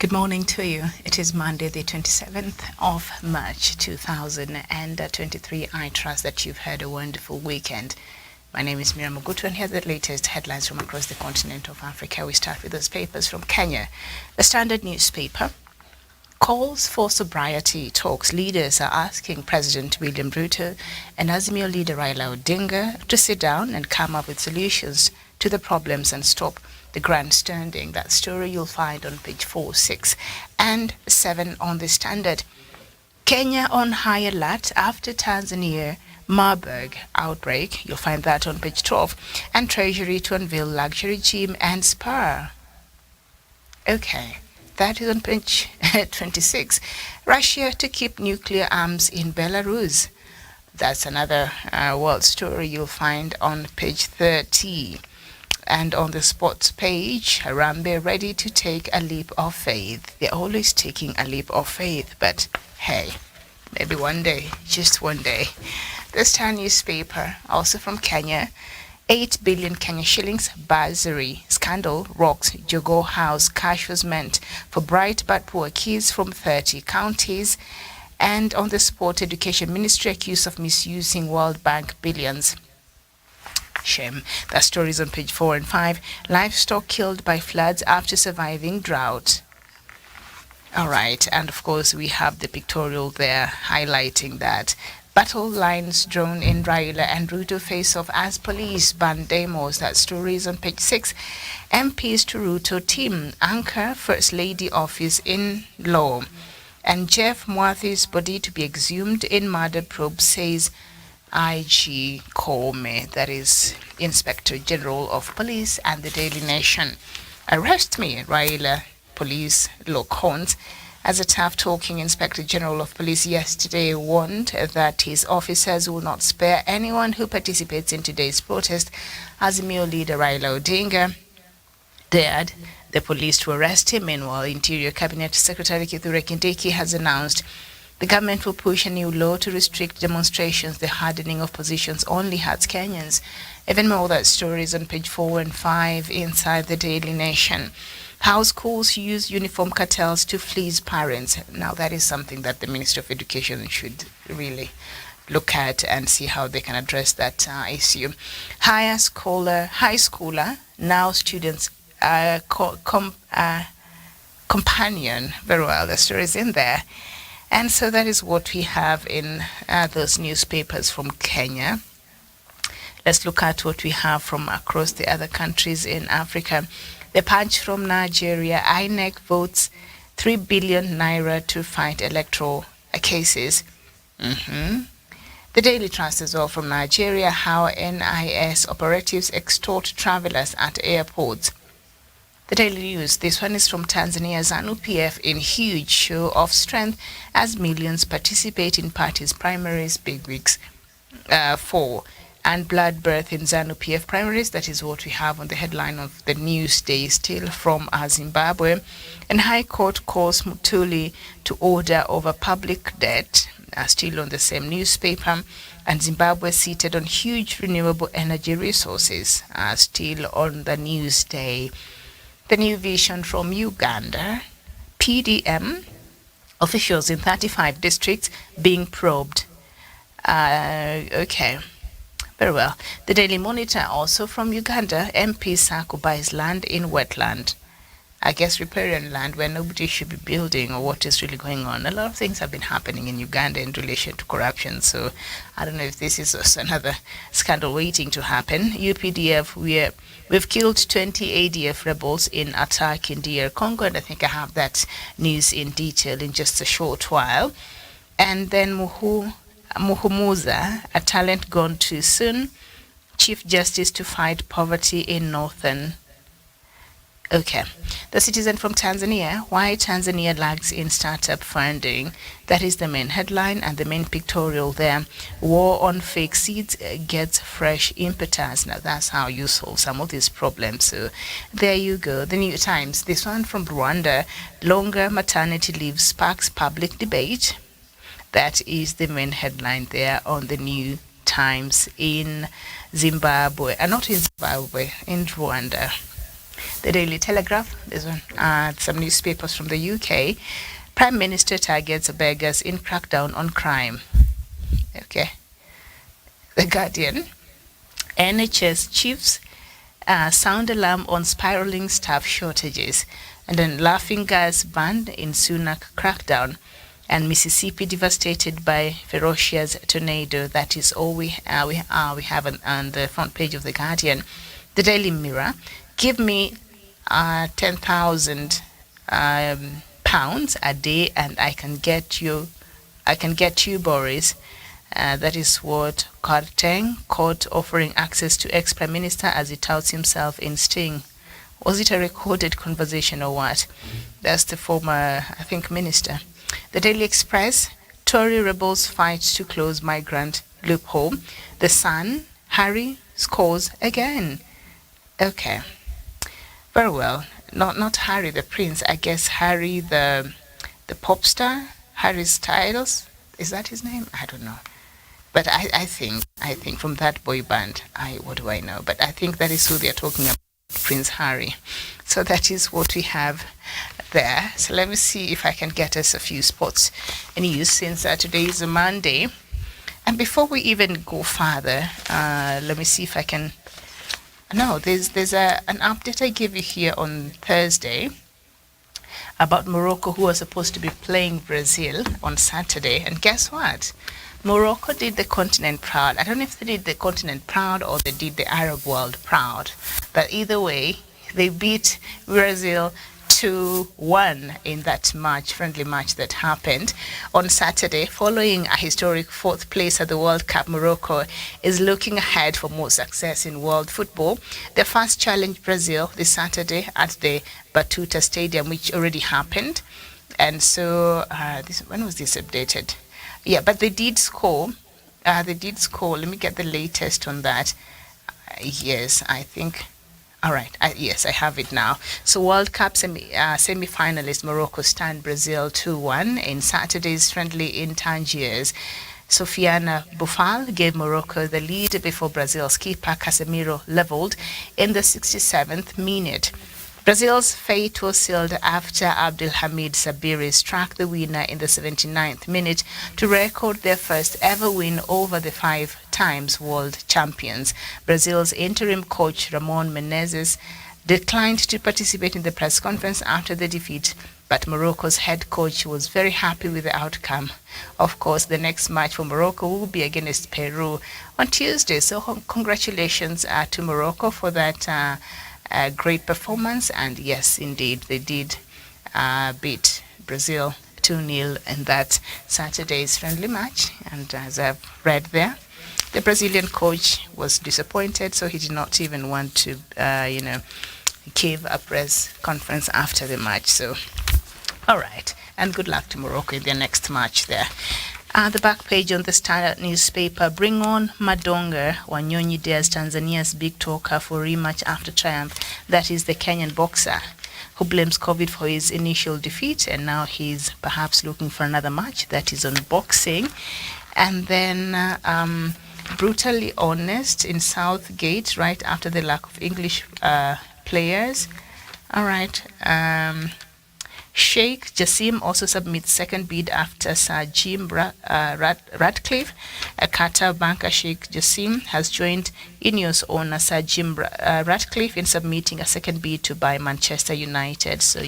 Good morning to you. It is Monday, the 27th of March, 2023. I trust that you've had a wonderful weekend. My name is Mira Mugutu, and here are the latest headlines from across the continent of Africa. We start with those papers from Kenya. The Standard newspaper calls for sobriety talks. Leaders are asking President William Ruto and Azimio leader Raila Odinga to sit down and come up with solutions to the problems and stop the grandstanding. That story you'll find on page 4, 6, and 7 on the Standard. Kenya on high alert after Tanzania Marburg outbreak. You'll find that on page 12. And Treasury to unveil luxury gym and spa. Okay, that is on page 26. Russia to keep nuclear arms in Belarus. That's another world story you'll find on page 30. And on the sports page, Harambe ready to take a leap of faith. They're always taking a leap of faith, but hey, maybe one day, just one day. The Star newspaper, also from Kenya, 8 billion Kenya shillings bursary scandal rocks Jogo House. Cash was meant for bright but poor kids from 30 counties. And on the sport, Education Ministry accused of misusing World Bank billions. Shame. That story is on page 4 and 5. Livestock killed by floods after surviving drought. All right, and of course we have the pictorial there highlighting that. Battle lines drawn in Raila and Ruto face off as police ban demos. That story is on page 6. MPs to Ruto team anchor First Lady office in law. And Jeff Mwathi's body to be exhumed in murder probe, says IG Kome, that is Inspector General of Police, and the Daily Nation. Arrest me, Raila police lock horns, as a tough-talking Inspector General of Police yesterday warned that his officers will not spare anyone who participates in today's protest. Azimio leader Raila Odinga dared the police to arrest him. Meanwhile, Interior Cabinet Secretary Kithure Kindiki has announced the government will push a new law to restrict demonstrations. The hardening of positions only hurts Kenyans. Even more, that story is on page 4 and 5 inside the Daily Nation. How schools use uniform cartels to fleece parents. Now, that is something that the Ministry of Education should really look at and see how they can address that issue. High schooler, now students companion. Very well, the story is in there. And so that is what we have in those newspapers from Kenya. Let's look at what we have from across the other countries in Africa. The Punch from Nigeria, INEC votes 3 billion naira to fight electoral cases. The Daily Trust as well from Nigeria, how NIS operatives extort travelers at airports. The Daily News, this one is from Tanzania. ZANU-PF in huge show of strength as millions participate in party's primaries, big weeks 4. And bloodbath in ZANU-PF primaries. That is what we have on the headline of the news day, still from Zimbabwe. And High Court calls Mutuli to order over public debt. Still on the same newspaper. And Zimbabwe seated on huge renewable energy resources. Still on the news day. The New Vision from Uganda, PDM, officials in 35 districts being probed. Okay, very well. The Daily Monitor also from Uganda, MP Sako buys land in wetland. I guess riparian land where nobody should be building, or what is really going on. A lot of things have been happening in Uganda in relation to corruption, so I don't know if this is also another scandal waiting to happen. UPDF, we've killed 20 ADF rebels in attack in DR Congo, and I think I have that news in detail in just a short while. And then Muhumuza, a talent gone too soon. Chief Justice to fight poverty in northern. Okay. The Citizen from Tanzania, why Tanzania lags in startup funding. That is the main headline and the main pictorial there. War on fake seeds gets fresh impetus. Now that's how you solve some of these problems. So there you go. The New Times, this one from Rwanda, longer maternity leave sparks public debate. That is the main headline there on the New Times in Zimbabwe. Not in Zimbabwe, in Rwanda. The Daily Telegraph, there's one, some newspapers from the UK. Prime Minister targets beggars in crackdown on crime. Okay. The Guardian, NHS chiefs sound alarm on spiraling staff shortages. And then laughing gas banned in Sunak crackdown. And Mississippi devastated by ferocious tornado. That is all we have on the front page of the Guardian. The Daily Mirror, give me 10,000 pounds a day, and I can get you, Boris. That is what Kwarteng caught offering access to ex-prime minister as he touts himself in Sting. Was it a recorded conversation or what? That's the former, I think, minister. The Daily Express, Tory rebels fight to close migrant loophole. The Sun, Harry scores again. Okay, very well. Not Harry the Prince. I guess Harry the pop star. Harry Styles. Is that his name? I don't know. But I think from that boy band, what do I know? But I think that is who they are talking about, Prince Harry. So that is what we have there. So let me see if I can get us a few sports news since today is a Monday. And before we even go further, let me see if I can. No, there's an update I gave you here on Thursday about Morocco, who was supposed to be playing Brazil on Saturday. And guess what? Morocco did the continent proud. I don't know if they did the continent proud or they did the Arab world proud. But either way, they beat Brazil 2-1 in that match, friendly match that happened on Saturday. Following a historic fourth place at the World Cup, Morocco is looking ahead for more success in world football. They first challenged Brazil this Saturday at the Batuta Stadium, which already happened. And so, when was this updated? Yeah, but they did score. Let me get the latest on that. Yes, I think. All right. Yes, I have it now. So World Cup semi-finalist Morocco stunned Brazil 2-1 in Saturday's friendly in Tangiers. Sofiane Boufal gave Morocco the lead before Brazil's keeper Casemiro leveled in the 67th minute. Brazil's fate was sealed after Abdelhamid Sabiri struck the winner in the 79th minute to record their first ever win over the five times world champions. Brazil's interim coach Ramon Menezes declined to participate in the press conference after the defeat, but Morocco's head coach was very happy with the outcome. Of course, the next match for Morocco will be against Peru on Tuesday, so congratulations to Morocco for that great performance. And yes, indeed, they did beat Brazil 2-0 in that Saturday's friendly match. And as I've read there, the Brazilian coach was disappointed, so he did not even want to, give a press conference after the match. So, all right, and good luck to Morocco in their next match there. The back page on the Standard newspaper, bring on Madonga. Wanyonyi dares Tanzania's big talker for rematch after triumph. That is the Kenyan boxer who blames COVID for his initial defeat, and now he's perhaps looking for another match. That is on boxing. And then brutally honest in Southgate right after the lack of English players. All right. Sheikh Jassim also submits second bid after Sir Jim Ratcliffe. A Qatar banker Sheikh Jassim has joined Ineos owner Sir Jim Ratcliffe in submitting a second bid to buy Manchester United. So,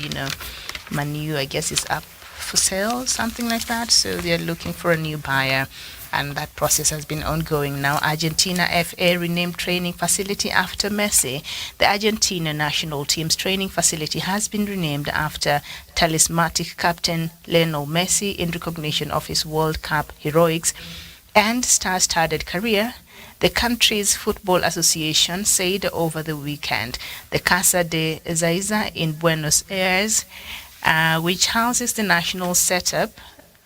Man U, I guess, is up for sale, something like that. So they're looking for a new buyer. And that process has been ongoing now. Argentina FA renamed training facility after Messi. The Argentina national team's training facility has been renamed after talismanic captain Lionel Messi in recognition of his World Cup heroics and star-studded career, the country's football association said over the weekend. The Casa de Ezeiza in Buenos Aires, which houses the national setup,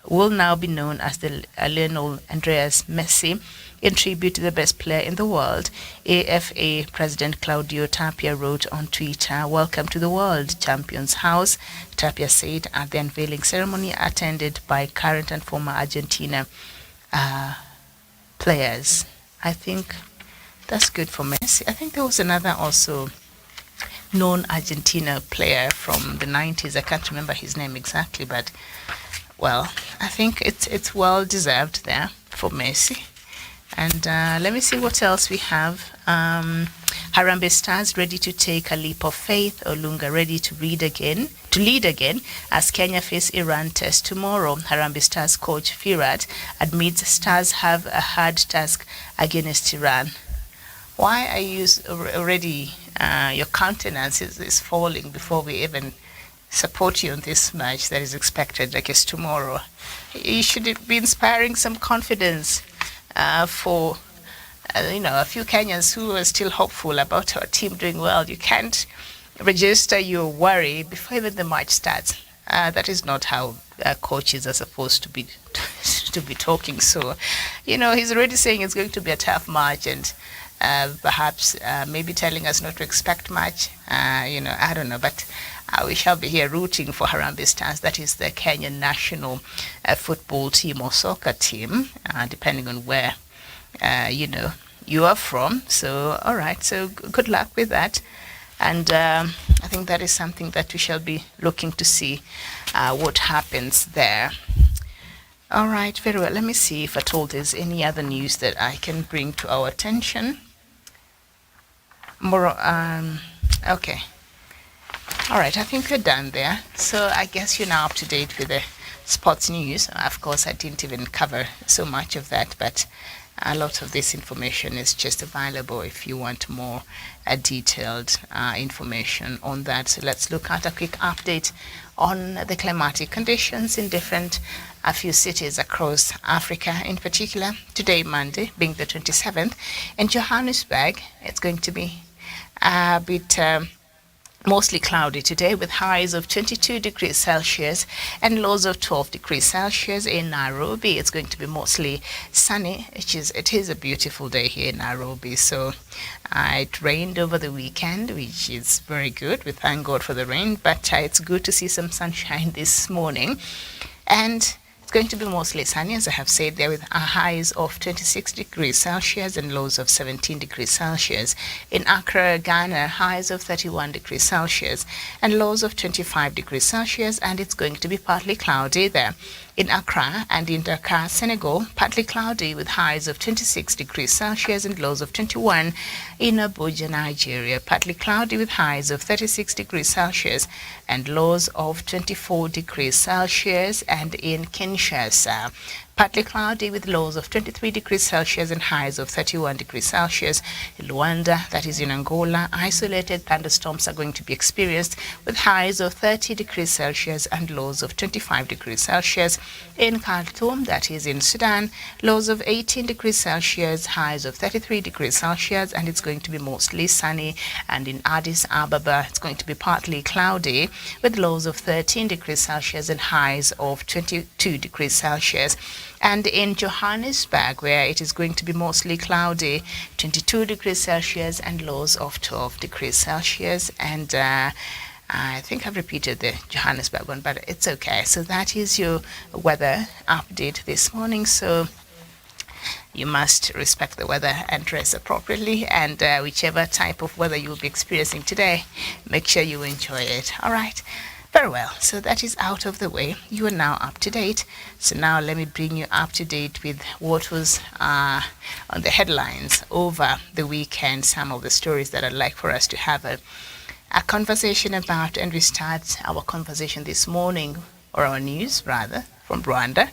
will now be known as the Lionel Andreas Messi, in tribute to the best player in the world. AFA President Claudio Tapia wrote on Twitter, "Welcome to the World Champions House," Tapia said at the unveiling ceremony attended by current and former Argentina players. I think that's good for Messi. I think there was another also known Argentina player from the 90s. I can't remember his name exactly, but well, I think it's well deserved there for Messi. And let me see what else we have. Harambee Stars ready to take a leap of faith. Olunga ready to lead again as Kenya face Iran test tomorrow. Harambee Stars coach Firat admits Stars have a hard task against Iran. Why are you already, your countenance is falling before we even support you in this match that is expected, I guess, tomorrow? You should be inspiring some confidence for a few Kenyans who are still hopeful about our team doing well. You can't register your worry before even the match starts. That is not how coaches are supposed to be talking. So, he's already saying it's going to be a tough match, and perhaps maybe telling us not to expect much. I don't know, but we shall be here rooting for Harambee Stars. That is the Kenyan national football team or soccer team, depending on where you are from. So, all right. So, good luck with that. And I think that is something that we shall be looking to see what happens there. All right, very well. Let me see if at all there's any other news that I can bring to our attention. More, okay. All right, I think we're done there. So I guess you're now up to date with the sports news. Of course, I didn't even cover so much of that, but a lot of this information is just available if you want more detailed information on that. So let's look at a quick update on the climatic conditions in a few cities across Africa. In particular, today, Monday, being the 27th, in Johannesburg, it's going to be a bit mostly cloudy today with highs of 22 degrees Celsius and lows of 12 degrees Celsius. In Nairobi, it's going to be mostly sunny. It is a beautiful day here in Nairobi. So it rained over the weekend, which is very good. We thank God for the rain, but it's good to see some sunshine this morning. And it's going to be mostly sunny, as I have said there, with highs of 26 degrees Celsius and lows of 17 degrees Celsius. In Accra, Ghana, highs of 31 degrees Celsius and lows of 25 degrees Celsius, and it's going to be partly cloudy there. In Accra and in Dakar, Senegal, partly cloudy with highs of 26 degrees Celsius and lows of 21. In Abuja, Nigeria, partly cloudy with highs of 36 degrees Celsius and lows of 24 degrees Celsius. And in Kinshasa, partly cloudy with lows of 23 degrees Celsius and highs of 31 degrees Celsius. In Luanda, that is in Angola, isolated thunderstorms are going to be experienced with highs of 30 degrees Celsius and lows of 25 degrees Celsius. In Khartoum, that is in Sudan, lows of 18 degrees Celsius, highs of 33 degrees Celsius, and it's going to be mostly sunny. And in Addis Ababa, it's going to be partly cloudy with lows of 13 degrees Celsius and highs of 22 degrees Celsius. And in Johannesburg, where it is going to be mostly cloudy, 22 degrees Celsius and lows of 12 degrees Celsius. And I think I've repeated the Johannesburg one, but it's okay. So that is your weather update this morning. So you must respect the weather and dress appropriately. And whichever type of weather you'll be experiencing today, make sure you enjoy it. All right. Very well, so that is out of the way. You are now up to date. So now let me bring you up to date with what was on the headlines over the weekend, some of the stories that I'd like for us to have a conversation about. And we start our conversation this morning, or our news rather, from Rwanda.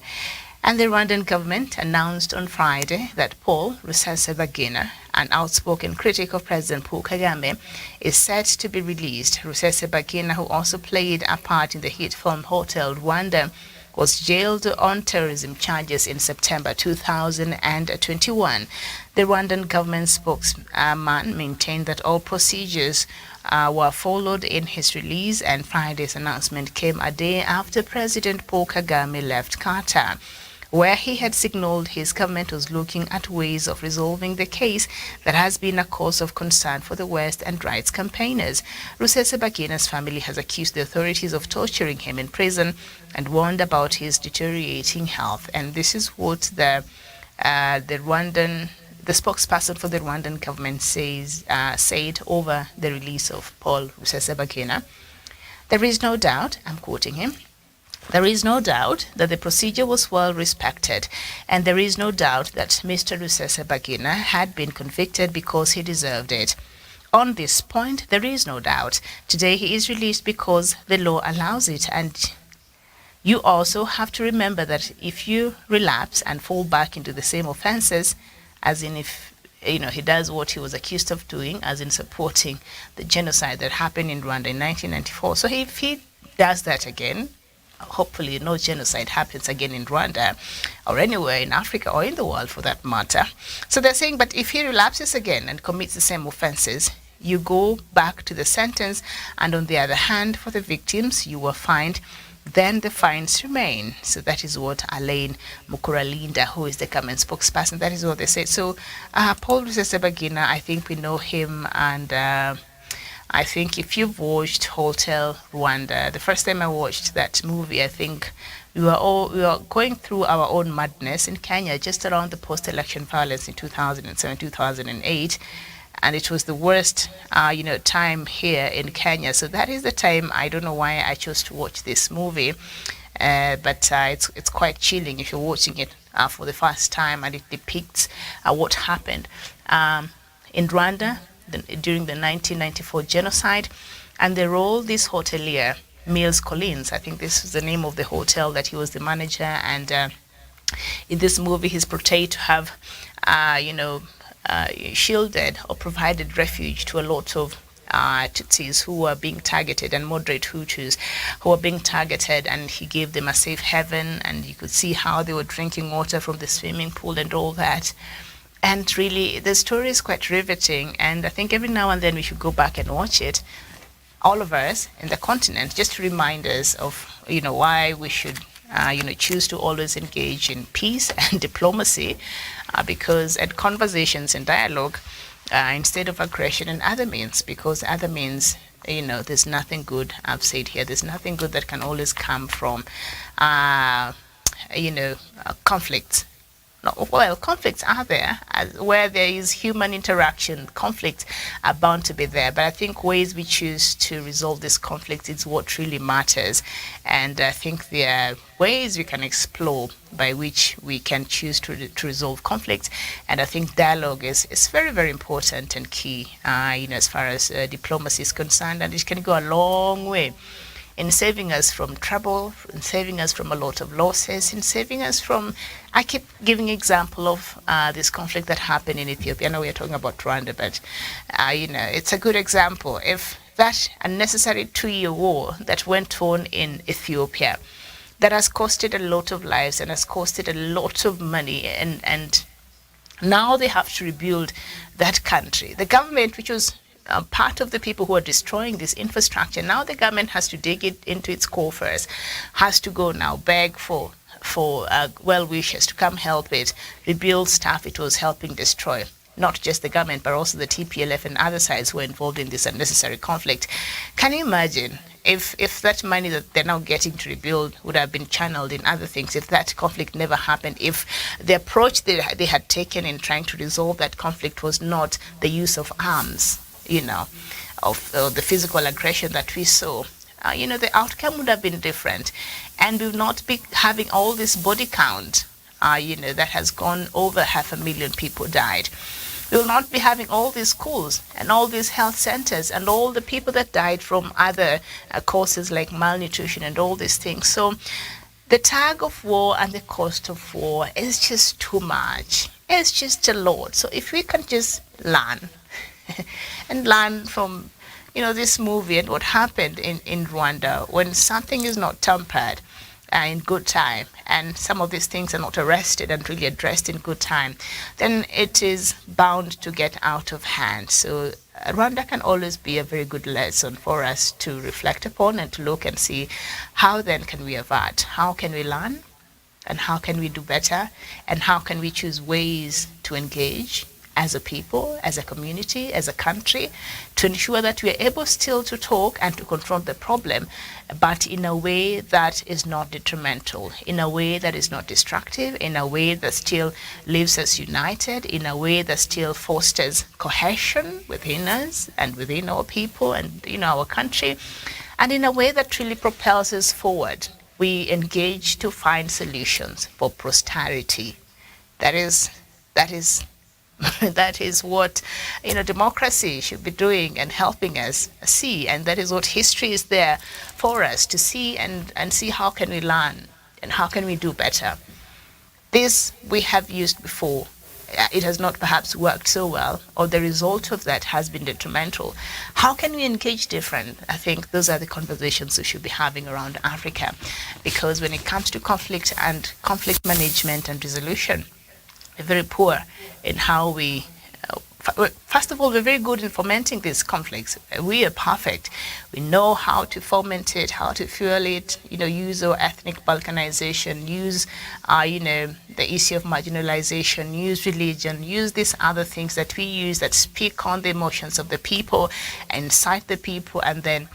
And the Rwandan government announced on Friday that Paul Rusesabagina, an outspoken critic of President Paul Kagame, is set to be released. Rusesabagina, who also played a part in the hit film Hotel Rwanda, was jailed on terrorism charges in September 2021. The Rwandan government spokesman maintained that all procedures were followed in his release, and Friday's announcement came a day after President Paul Kagame left Qatar, where he had signaled his government was looking at ways of resolving the case that has been a cause of concern for the West and rights campaigners. Rusesabagina's family has accused the authorities of torturing him in prison and warned about his deteriorating health. And this is what the Rwandan the spokesperson for the Rwandan government said over the release of Paul Rusesabagina, there is no doubt, I'm quoting him, there is no doubt that the procedure was well respected, and there is no doubt that Mr. Rusesabagina had been convicted because he deserved it. On this point, there is no doubt. Today he is released because the law allows it, and you also have to remember that if you relapse and fall back into the same offenses, as in if he does what he was accused of doing, as in supporting the genocide that happened in Rwanda in 1994. So if he does that again, hopefully no genocide happens again in Rwanda or anywhere in Africa or in the world for that matter. So they're saying, but if he relapses again and commits the same offenses, you go back to the sentence, and on the other hand, for the victims, you were fined, then the fines remain. So that is what Alain Mukuralinda, who is the government spokesperson, that is what they said. So Paul Rusesabagina, I think we know him, and I think if you've watched Hotel Rwanda, the first time I watched that movie, I think we were going through our own madness in Kenya just around the post-election violence in 2007, 2008. And it was the worst, time here in Kenya. So that is the time, I don't know why I chose to watch this movie, but it's quite chilling if you're watching it for the first time, and it depicts what happened in Rwanda during the 1994 genocide, and the role this hotelier, Mills Collins, I think this is the name of the hotel that he was the manager, and in this movie he's portrayed to have, shielded or provided refuge to a lot of Tutsis who were being targeted, and moderate Hutus who were being targeted, and he gave them a safe haven, and you could see how they were drinking water from the swimming pool and all that. And really, the story is quite riveting, and I think every now and then we should go back and watch it, all of us in the continent, just to remind us of why we should choose to always engage in peace and diplomacy, because and conversations and dialogue instead of aggression and other means, because other means, there's nothing good, I've said here, there's nothing good that can always come from, conflicts. Well, conflicts are there. Where there is human interaction, conflicts are bound to be there. But I think ways we choose to resolve this conflict is what really matters. And I think there are ways we can explore by which we can choose to resolve conflicts. And I think dialogue is very, very important and key, as far as diplomacy is concerned. And it can go a long way in saving us from trouble, in saving us from a lot of losses, in saving us from, I keep giving example of this conflict that happened in Ethiopia. I know we are talking about Rwanda, but, it's a good example. If that unnecessary 2-year war that went on in Ethiopia, that has costed a lot of lives and has costed a lot of money, and now they have to rebuild that country. The government, which was part of the people who are destroying this infrastructure, now the government has to dig it into its coffers, has to go now beg for well-wishers to come help it rebuild stuff it was helping destroy. Not just the government, but also the TPLF and other sides who are involved in this unnecessary conflict. Can you imagine if that money that they're now getting to rebuild would have been channeled in other things, if that conflict never happened, if the approach they had taken in trying to resolve that conflict was not the use of arms, of the physical aggression that we saw, the outcome would have been different. And we would not be having all this body count, that has gone over 500,000 people died. We will not be having all these schools and all these health centers and all the people that died from other causes like malnutrition and all these things. So the tug of war and the cost of war is just too much. It's just a lot. So if we can just learn and learn from, this movie and what happened in Rwanda, when something is not tempered in good time, and some of these things are not arrested and really addressed in good time, then it is bound to get out of hand. So Rwanda can always be a very good lesson for us to reflect upon and to look and see how then can we avert, how can we learn, and how can we do better, and how can we choose ways to engage as a people, as a community, as a country, to ensure that we are able still to talk and to confront the problem, but in a way that is not detrimental, in a way that is not destructive, in a way that still leaves us united, in a way that still fosters cohesion within us and within our people and in our country, and in a way that really propels us forward. We engage to find solutions for prosperity. That is that is what democracy should be doing and helping us see, and that is what history is there for us to see and see how can we learn and how can we do better. This we have used before. It has not perhaps worked so well, or the result of that has been detrimental. How can we engage different? I think those are the conversations we should be having around Africa, because when it comes to conflict and conflict management and resolution, we're very poor in how we, first of all, we're very good in fomenting these conflicts. We are perfect. We know how to foment it, how to fuel it, use our ethnic balkanization, use, the issue of marginalization, use religion, use these other things that we use that speak on the emotions of the people, incite the people, and then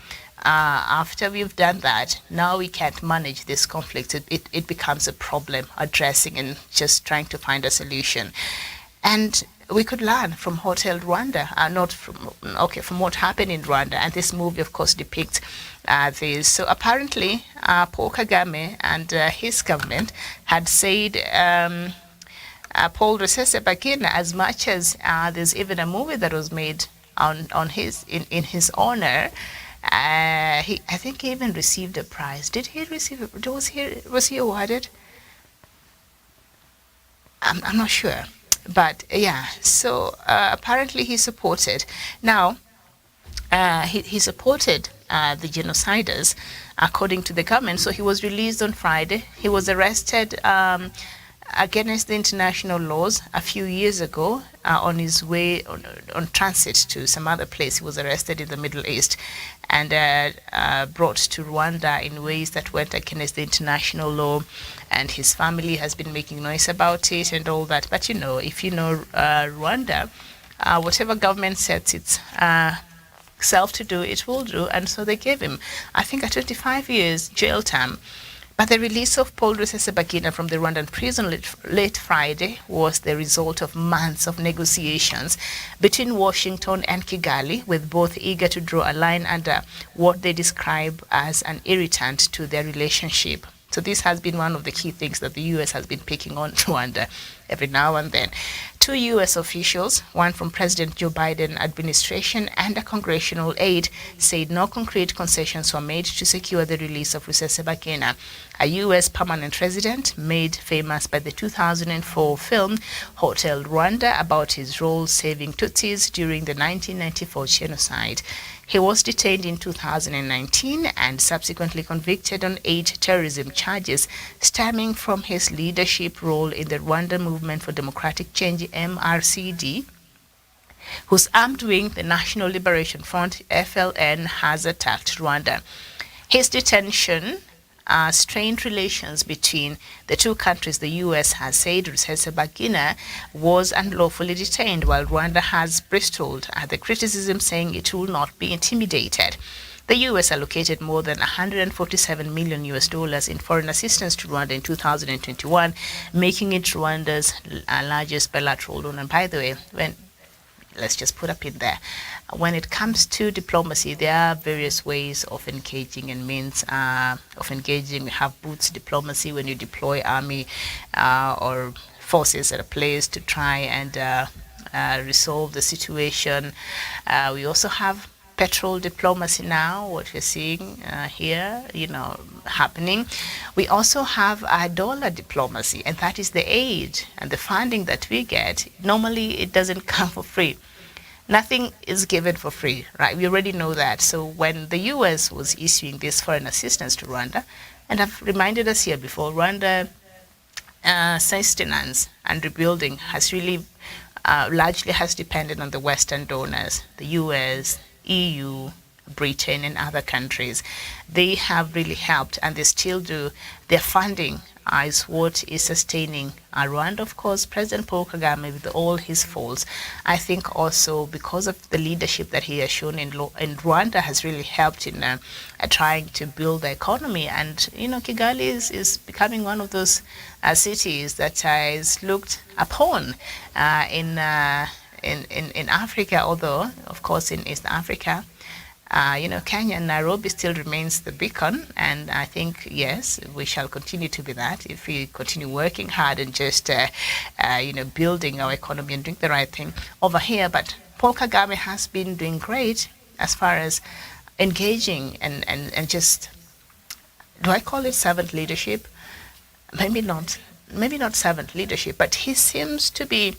after we've done that, now we can't manage this conflict. It becomes a problem addressing and just trying to find a solution. And we could learn from Hotel Rwanda, from what happened in Rwanda. And this movie, of course, depicts this. So apparently, Paul Kagame and his government had said Paul Rusesabagina, as much as there's even a movie that was made in his honor. I think he even received a prize. Did he receive it? Was he awarded? I'm not sure. But yeah, so apparently he supported. Now, he supported the genociders, according to the government. So he was released on Friday. He was arrested against the international laws a few years ago on his way on transit to some other place. He was arrested in the Middle East and brought to Rwanda in ways that went against the international law. And his family has been making noise about it and all that. But if Rwanda, whatever government sets its self to do, it will do. And so they gave him, I think, a 25 years jail term. But the release of Paul Rusesabagina from the Rwandan prison late Friday was the result of months of negotiations between Washington and Kigali, with both eager to draw a line under what they describe as an irritant to their relationship. So this has been one of the key things that the U.S. has been picking on Rwanda every now and then. Two U.S. officials, one from President Joe Biden administration and a congressional aide, said no concrete concessions were made to secure the release of Rusesabagina, a U.S. permanent resident made famous by the 2004 film Hotel Rwanda about his role saving Tutsis during the 1994 genocide. He was detained in 2019 and subsequently convicted on 8 terrorism charges stemming from his leadership role in the Rwanda Movement for Democratic Change, MRCD, whose armed wing, the National Liberation Front, FLN, has attacked Rwanda. His detention strained relations between the two countries. The U.S. has said Rusesabagina was unlawfully detained, while Rwanda has bristled at the criticism, saying it will not be intimidated. The U.S. allocated more than $147 million in foreign assistance to Rwanda in 2021, making it Rwanda's largest bilateral loan. And by the way, let's just put up in there, when it comes to diplomacy, there are various ways of engaging and means of engaging. We have boots diplomacy, when you deploy army or forces at a place to try and resolve the situation. We also have petrol diplomacy now, what we're seeing here, happening. We also have dollar diplomacy, and that is the aid and the funding that we get. Normally, it doesn't come for free. Nothing is given for free, right? We already know that. So when the U.S. was issuing this foreign assistance to Rwanda, and I've reminded us here before, Rwanda sustenance and rebuilding has really largely has depended on the Western donors, the U.S., EU, Britain, and other countries. They have really helped, and they still do. Their funding is what is sustaining Rwanda. Of course, President Paul Kagame, with all his faults, I think also because of the leadership that he has shown in Rwanda, has really helped in trying to build the economy. And Kigali is becoming one of those cities that is looked upon in Africa, although of course in East Africa, Kenya and Nairobi still remains the beacon, and I think, yes, we shall continue to be that if we continue working hard and just, building our economy and doing the right thing over here. But Paul Kagame has been doing great as far as engaging and just, do I call it servant leadership? Maybe not servant leadership, but he seems to be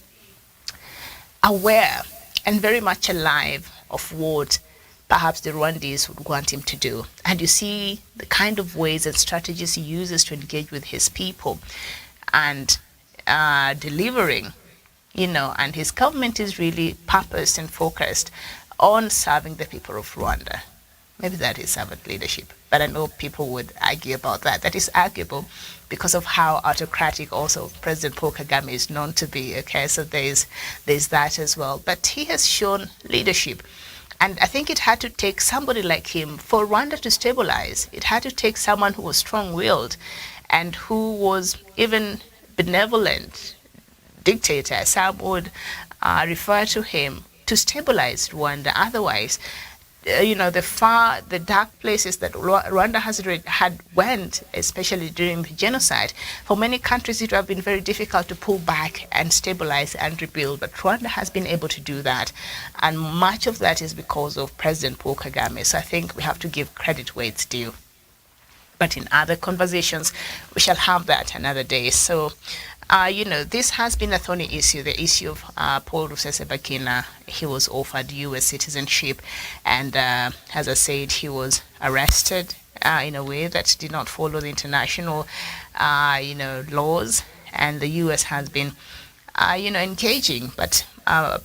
aware and very much alive of what perhaps the Rwandese would want him to do. And you see the kind of ways and strategies he uses to engage with his people and delivering, and his government is really purposed and focused on serving the people of Rwanda. Maybe that is servant leadership, but I know people would argue about that. That is arguable because of how autocratic also President Paul Kagame is known to be. Okay, so there's that as well. But he has shown leadership. And I think it had to take somebody like him for Rwanda to stabilize. It had to take someone who was strong-willed and who was even benevolent dictator. Some would refer to him to stabilize Rwanda. Otherwise, the dark places that Rwanda had went, especially during the genocide, for many countries it would have been very difficult to pull back and stabilize and rebuild. But Rwanda has been able to do that, and much of that is because of President Paul Kagame. So I think we have to give credit where it's due. But in other conversations, we shall have that another day. So, this has been a thorny issue, the issue of Paul Rusesabagina. He was offered U.S. citizenship, and as I said, he was arrested in a way that did not follow the international, laws, and the U.S. has been, engaging, but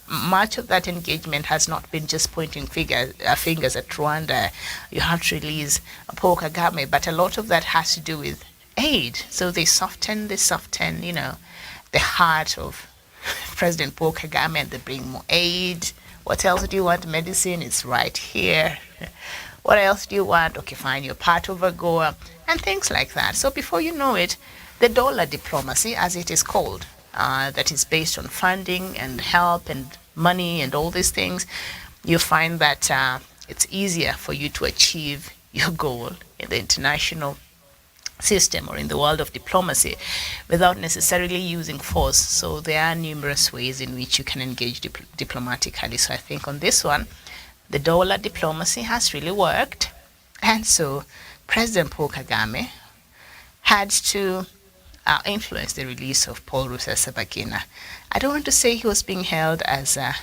much of that engagement has not been just pointing fingers at Rwanda. You have to release Paul Kagame, but a lot of that has to do with aid. So they soften, the heart of President Paul Kagame, and they bring more aid. What else do you want? Medicine, it's right here. What else do you want? Okay, fine, you're part of AGOA, and things like that. So before you know it, the dollar diplomacy, as it is called, that is based on funding and help and money and all these things, you find that it's easier for you to achieve your goal in the international system or in the world of diplomacy without necessarily using force. So there are numerous ways in which you can engage diplomatically. So I think on this one, the dollar diplomacy has really worked. And so President Paul Kagame had to influence the release of Paul Rusesabagina. I don't want to say he was being held as a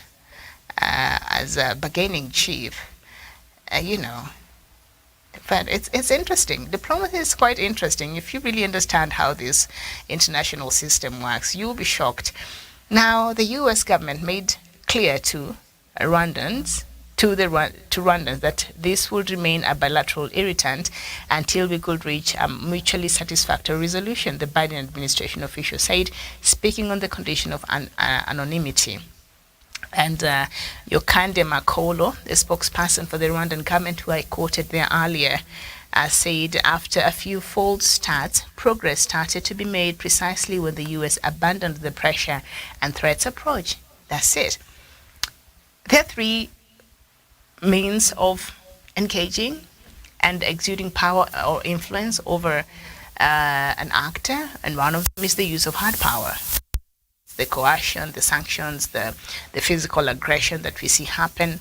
bargaining chief, but it's interesting. Diplomacy is quite interesting. If you really understand how this international system works, you'll be shocked. Now, the U.S. government made clear to Rwandans that this would remain a bilateral irritant until we could reach a mutually satisfactory resolution, the Biden administration official said, speaking on the condition of anonymity. And Yokande Makolo, the spokesperson for the Rwandan government, who I quoted there earlier, said after a few false starts, progress started to be made precisely when the U.S. abandoned the pressure and threats approach. That's it. There are three means of engaging and exuding power or influence over an actor, and one of them is the use of hard power. The coercion, the sanctions, the physical aggression that we see happen.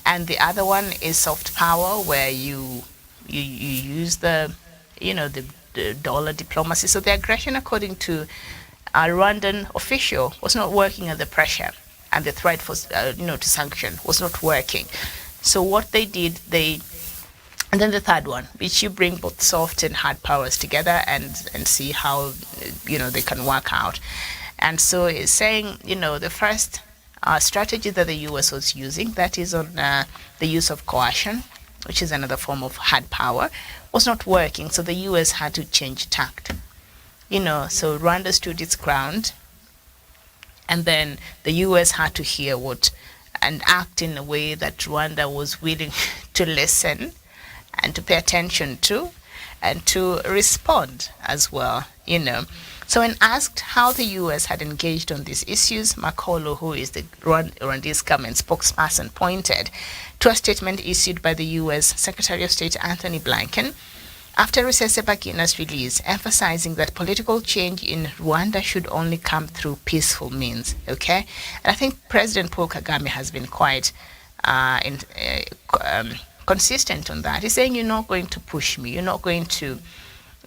And the other one is soft power, where you use the dollar diplomacy. So the aggression, according to a Rwandan official, was not working under pressure, and the threat for to sanction was not working. So what they did, and then the third one, which you bring both soft and hard powers together and see how they can work out. And so it's saying, the first strategy that the U.S. was using, that is on the use of coercion, which is another form of hard power, was not working. So the U.S. had to change tact. So Rwanda stood its ground, and then the US had to hear what and act in a way that Rwanda was willing to listen and to pay attention to and to respond as well. So when asked how the US had engaged on these issues, Makolo, who is the Rwandese government spokesperson, pointed to a statement issued by the US Secretary of State Anthony Blinken after Rusesabagina's release, emphasizing that political change in Rwanda should only come through peaceful means. Okay, and I think President Paul Kagame has been quite consistent on that. He's saying, you're not going to push me, you're not going to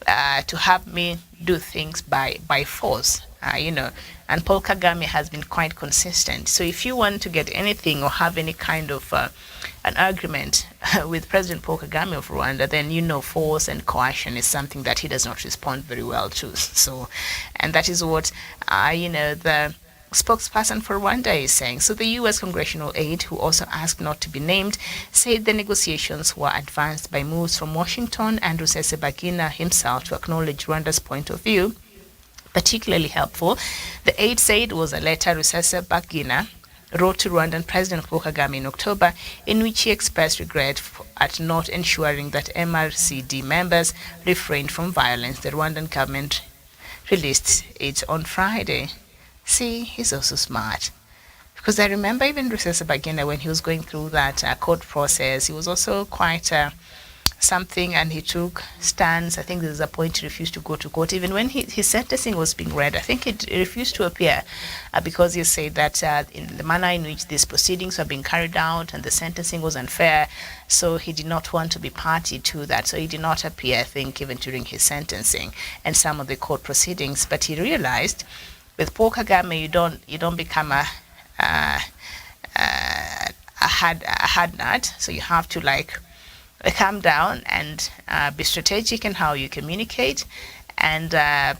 have me do things by force. And Paul Kagame has been quite consistent. So if you want to get anything or have any kind of an argument with President Paul Kagame of Rwanda, then force and coercion is something that he does not respond very well to. So, and that is what the spokesperson for Rwanda is saying. So the U.S. congressional aide, who also asked not to be named, said the negotiations were advanced by moves from Washington and Rusesabagina himself to acknowledge Rwanda's point of view. Particularly helpful, the aide said, was a letter Rusesabagina wrote to Rwandan President Paul Kagame in October, in which he expressed regret at not ensuring that MRCD members refrained from violence. The Rwandan government released it on Friday. See, he's also smart. Because I remember even Rusesabagina, when he was going through that court process, he was also quite something, and he took stands. I think there was a point he refused to go to court. Even when his sentencing was being read, I think he refused to appear because he said that in the manner in which these proceedings were being carried out and the sentencing was unfair, so he did not want to be party to that. So he did not appear, I think, even during his sentencing and some of the court proceedings. But he realized with Paul Kagame, you don't become a hard nut, so you have to calm down and be strategic in how you communicate, and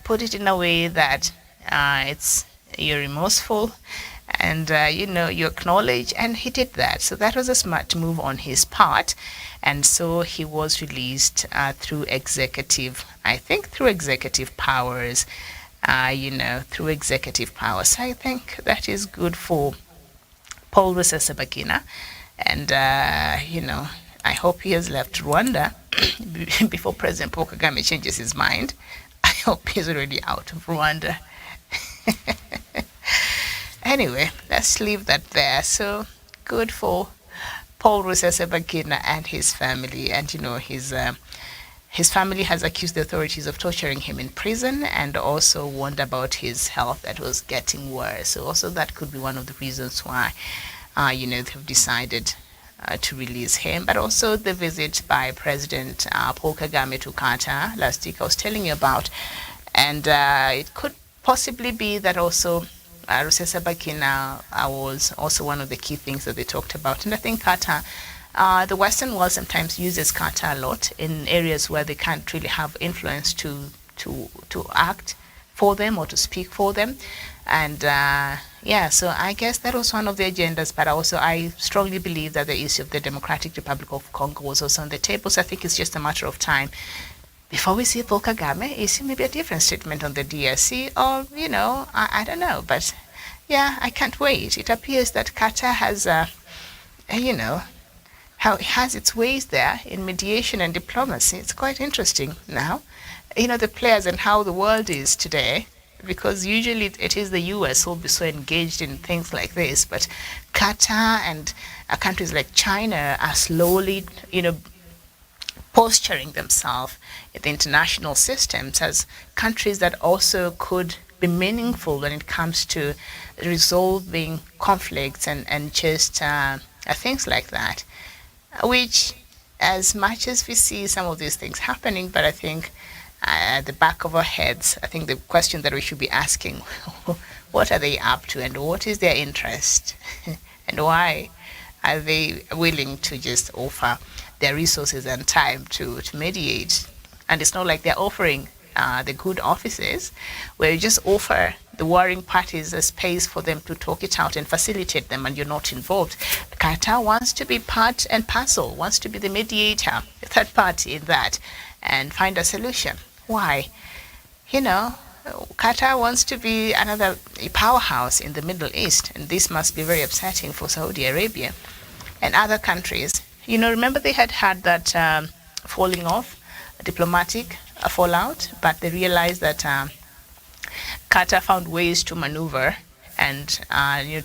put it in a way that you're remorseful and you acknowledge, and he did that. So that was a smart move on his part, and so he was released through executive powers. Through executive powers. I think that is good for Paul Rusesabagina, and I hope he has left Rwanda before President Paul Kagame changes his mind. I hope he's already out of Rwanda. Anyway, let's leave that there. So good for Paul Rusesabagina and his family, and his family has accused the authorities of torturing him in prison, and also warned about his health that was getting worse. So also that could be one of the reasons why, they've decided to release him. But also the visit by President Paul Kagame to Qatar last week I was telling you about. And it could possibly be that also Rusesabagina was also one of the key things that they talked about. And I think Qatar, the Western world sometimes uses Qatar a lot in areas where they can't really have influence to act for them or to speak for them. And so I guess that was one of the agendas, but also I strongly believe that the issue of the Democratic Republic of Congo was also on the table. So I think it's just a matter of time before we see Paul Kagame issue maybe a different statement on the DRC, or, I don't know. But yeah, I can't wait. It appears that Qatar has, how it has its ways there in mediation and diplomacy. It's quite interesting now, the players and how the world is today, because usually it is the US who will be so engaged in things like this, but Qatar and countries like China are slowly, posturing themselves in the international systems as countries that also could be meaningful when it comes to resolving conflicts and just things like that. Which, as much as we see some of these things happening, but I think at the back of our heads, I think the question that we should be asking, what are they up to and what is their interest? And why are they willing to just offer their resources and time to mediate? And it's not like they're offering the good offices, where you just offer the warring parties a space for them to talk it out and facilitate them, and you're not involved. Qatar wants to be part and parcel, wants to be the mediator, the third party in that, and find a solution. Why? Qatar wants to be another powerhouse in the Middle East, and this must be very upsetting for Saudi Arabia and other countries. Remember they had that falling off, diplomatic fallout, but they realized that Qatar found ways to maneuver, and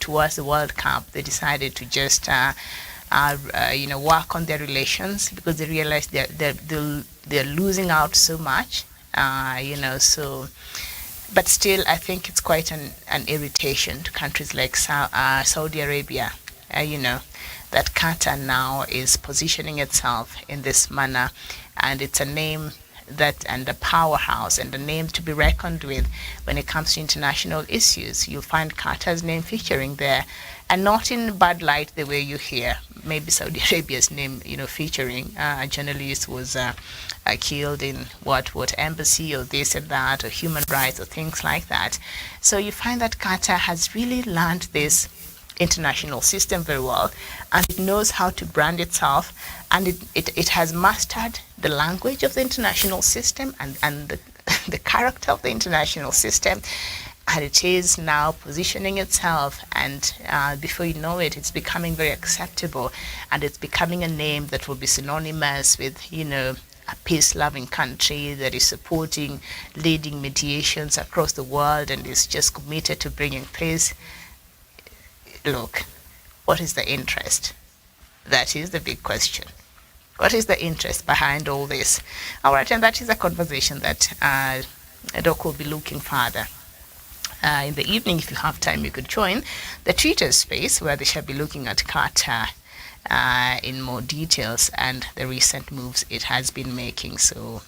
towards the World Cup, they decided to just work on their relations, because they realized they're losing out so much. So, but still, I think it's quite an irritation to countries like Saudi Arabia. That Qatar now is positioning itself in this manner, and it's a name and a powerhouse and a name to be reckoned with when it comes to international issues. You'll find Qatar's name featuring there, and not in bad light the way you hear maybe Saudi Arabia's name, featuring. A journalist was killed in what embassy or this and that, or human rights or things like that. So you find that Qatar has really learned this international system very well, and it knows how to brand itself, and it has mastered the language of the international system and the character of the international system, and it is now positioning itself, and before you know it, it's becoming very acceptable, and it's becoming a name that will be synonymous with a peace-loving country that is supporting leading mediations across the world and is just committed to bringing peace. Look, what is the interest? That is the big question. What is the interest behind all this? All right, and that is a conversation that Doc will be looking further. In the evening, if you have time, you could join the Twitter space, where they shall be looking at Qatar in more details and the recent moves it has been making. So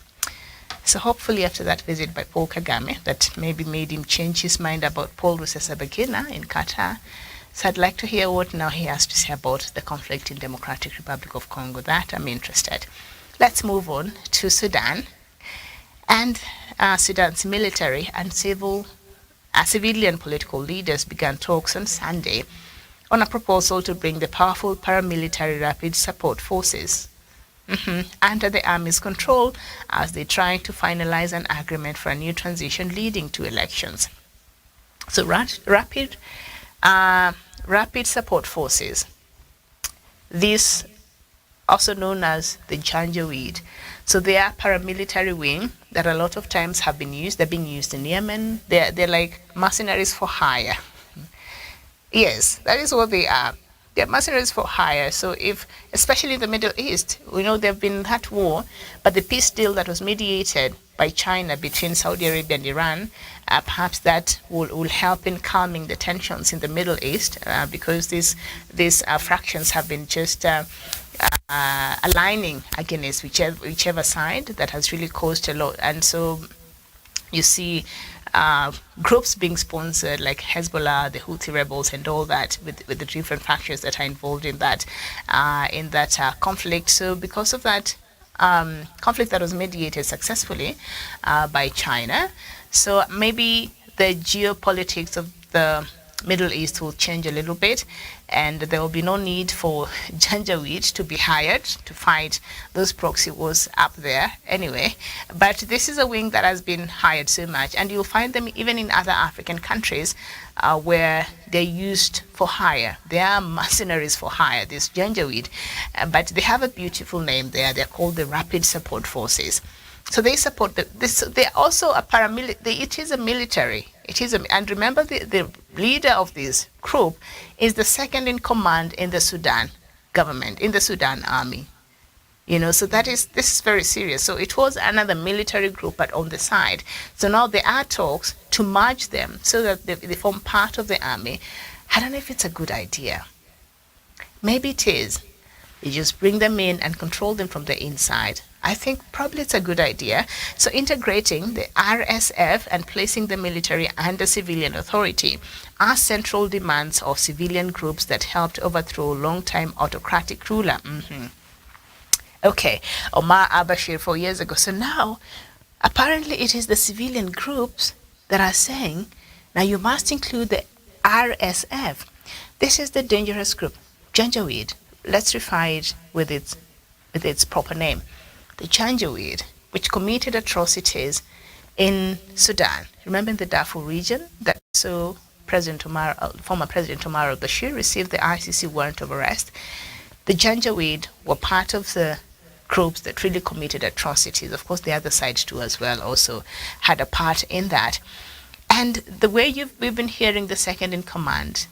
hopefully after that visit by Paul Kagame, that maybe made him change his mind about Paul Rusesabagina in Qatar. So I'd like to hear what now he has to say about the conflict in Democratic Republic of Congo. That I'm interested. Let's move on to Sudan. And Sudan's military and civilian political leaders began talks on Sunday on a proposal to bring the powerful paramilitary rapid support forces under the army's control, as they try to finalize an agreement for a new transition leading to elections. So rapid support forces, this also known as the Janjaweed. So they are paramilitary wing that a lot of times have been used. They're being used in Yemen. They're like mercenaries for hire. Yes, that is what they are. They're mercenaries for hire. So especially in the Middle East, we know there have been that war, but the peace deal that was mediated by China between Saudi Arabia and Iran, perhaps that will help in calming the tensions in the Middle East, because these fractions have been just aligning against whichever side. That has really caused a lot. And so you see groups being sponsored like Hezbollah, the Houthi rebels, and all that, with the different factions that are involved in that conflict. So because of that conflict that was mediated successfully by China, so maybe the geopolitics of the Middle East will change a little bit, and there will be no need for Janjaweed to be hired to fight those proxy wars up there anyway. But this is a wing that has been hired so much, and you'll find them even in other African countries where they're used for hire. They are mercenaries for hire, this Janjaweed, but they have a beautiful name there. They're called the Rapid Support Forces. So they support this. They're also a paramilitary. It is a military. And remember, the leader of this group is the second in command in the Sudan government, in the Sudan army. So this is very serious. So it was another military group, but on the side. So now there are talks to merge them so that they form part of the army. I don't know if it's a good idea. Maybe it is. You just bring them in and control them from the inside. I think probably it's a good idea. So integrating the RSF and placing the military under civilian authority are central demands of civilian groups that helped overthrow long-time autocratic ruler. Okay, Omar al-Bashir 4 years ago. So now, apparently it is the civilian groups that are saying, now you must include the RSF. This is the dangerous group, Janjaweed. Let's refer it with its proper name. The Janjaweed, which committed atrocities in Sudan. Remember in the Darfur region that so former President Omar al-Bashir received the ICC warrant of arrest. The Janjaweed were part of the groups that really committed atrocities. Of course, the other side too as well also had a part in that. And the way we've been hearing the second in command,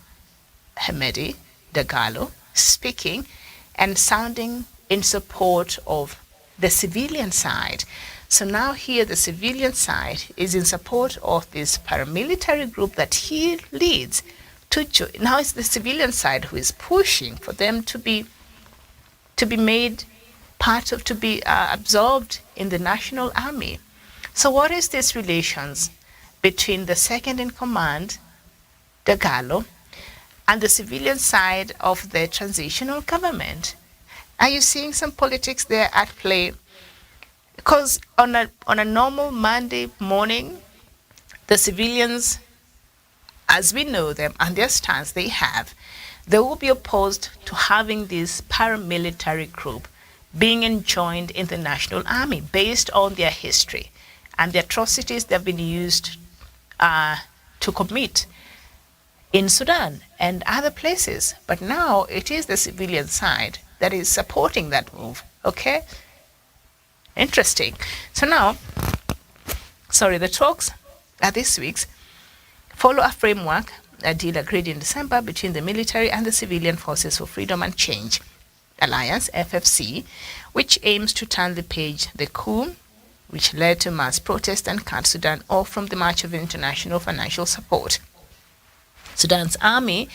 Hemedi Dagalo, speaking and sounding in support of the civilian side. So now here the civilian side is in support of this paramilitary group that he leads to join. Now it's the civilian side who is pushing for them to be made part of, to be absorbed in the national army. So what is this relations between the second in command, Dagalo, and the civilian side of the transitional government? Are you seeing some politics there at play? Because on a normal Monday morning, the civilians, as we know them and their stance they have, they will be opposed to having this paramilitary group being enjoined in the national army based on their history and the atrocities they've been used to commit in Sudan and other places. But now it is the civilian side that is supporting that move. Okay? Interesting. So now, the talks this week's follow a framework, a deal agreed in December between the military and the Civilian Forces for Freedom and Change Alliance, FFC, which aims to turn the page the coup, which led to mass protest and cut Sudan off from the march of international financial support. Sudan's army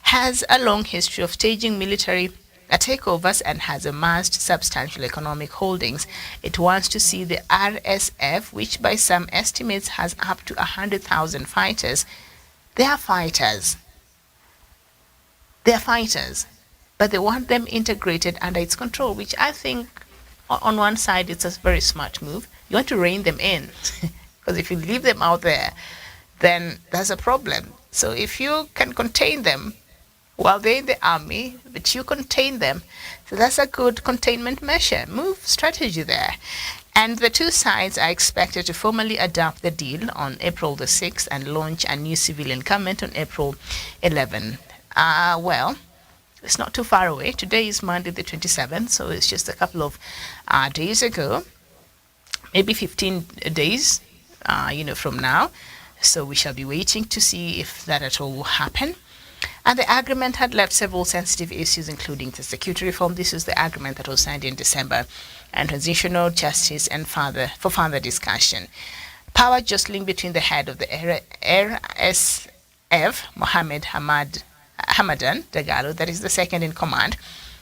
has a long history of staging military takeovers and has amassed substantial economic holdings. It wants to see the RSF, which by some estimates has up to 100,000 fighters. They are fighters, but they want them integrated under its control, which I think on one side it's a very smart move. You want to rein them in, because if you leave them out there, then there's a problem. So if you can contain them while they're in the army, but you contain them, so that's a good containment measure, move strategy there. And the two sides are expected to formally adopt the deal on April the 6th and launch a new civilian government on April 11. Well, it's not too far away. Today is Monday the 27th, so it's just a couple of days ago, maybe 15 days, from now. So we shall be waiting to see if that at all will happen. And the agreement had left several sensitive issues, including the security reform. This is the agreement that was signed in December, and transitional justice and for further discussion. Power jostling between the head of the RSF, Mohammed Hamadan Dagalo, that is the second in command,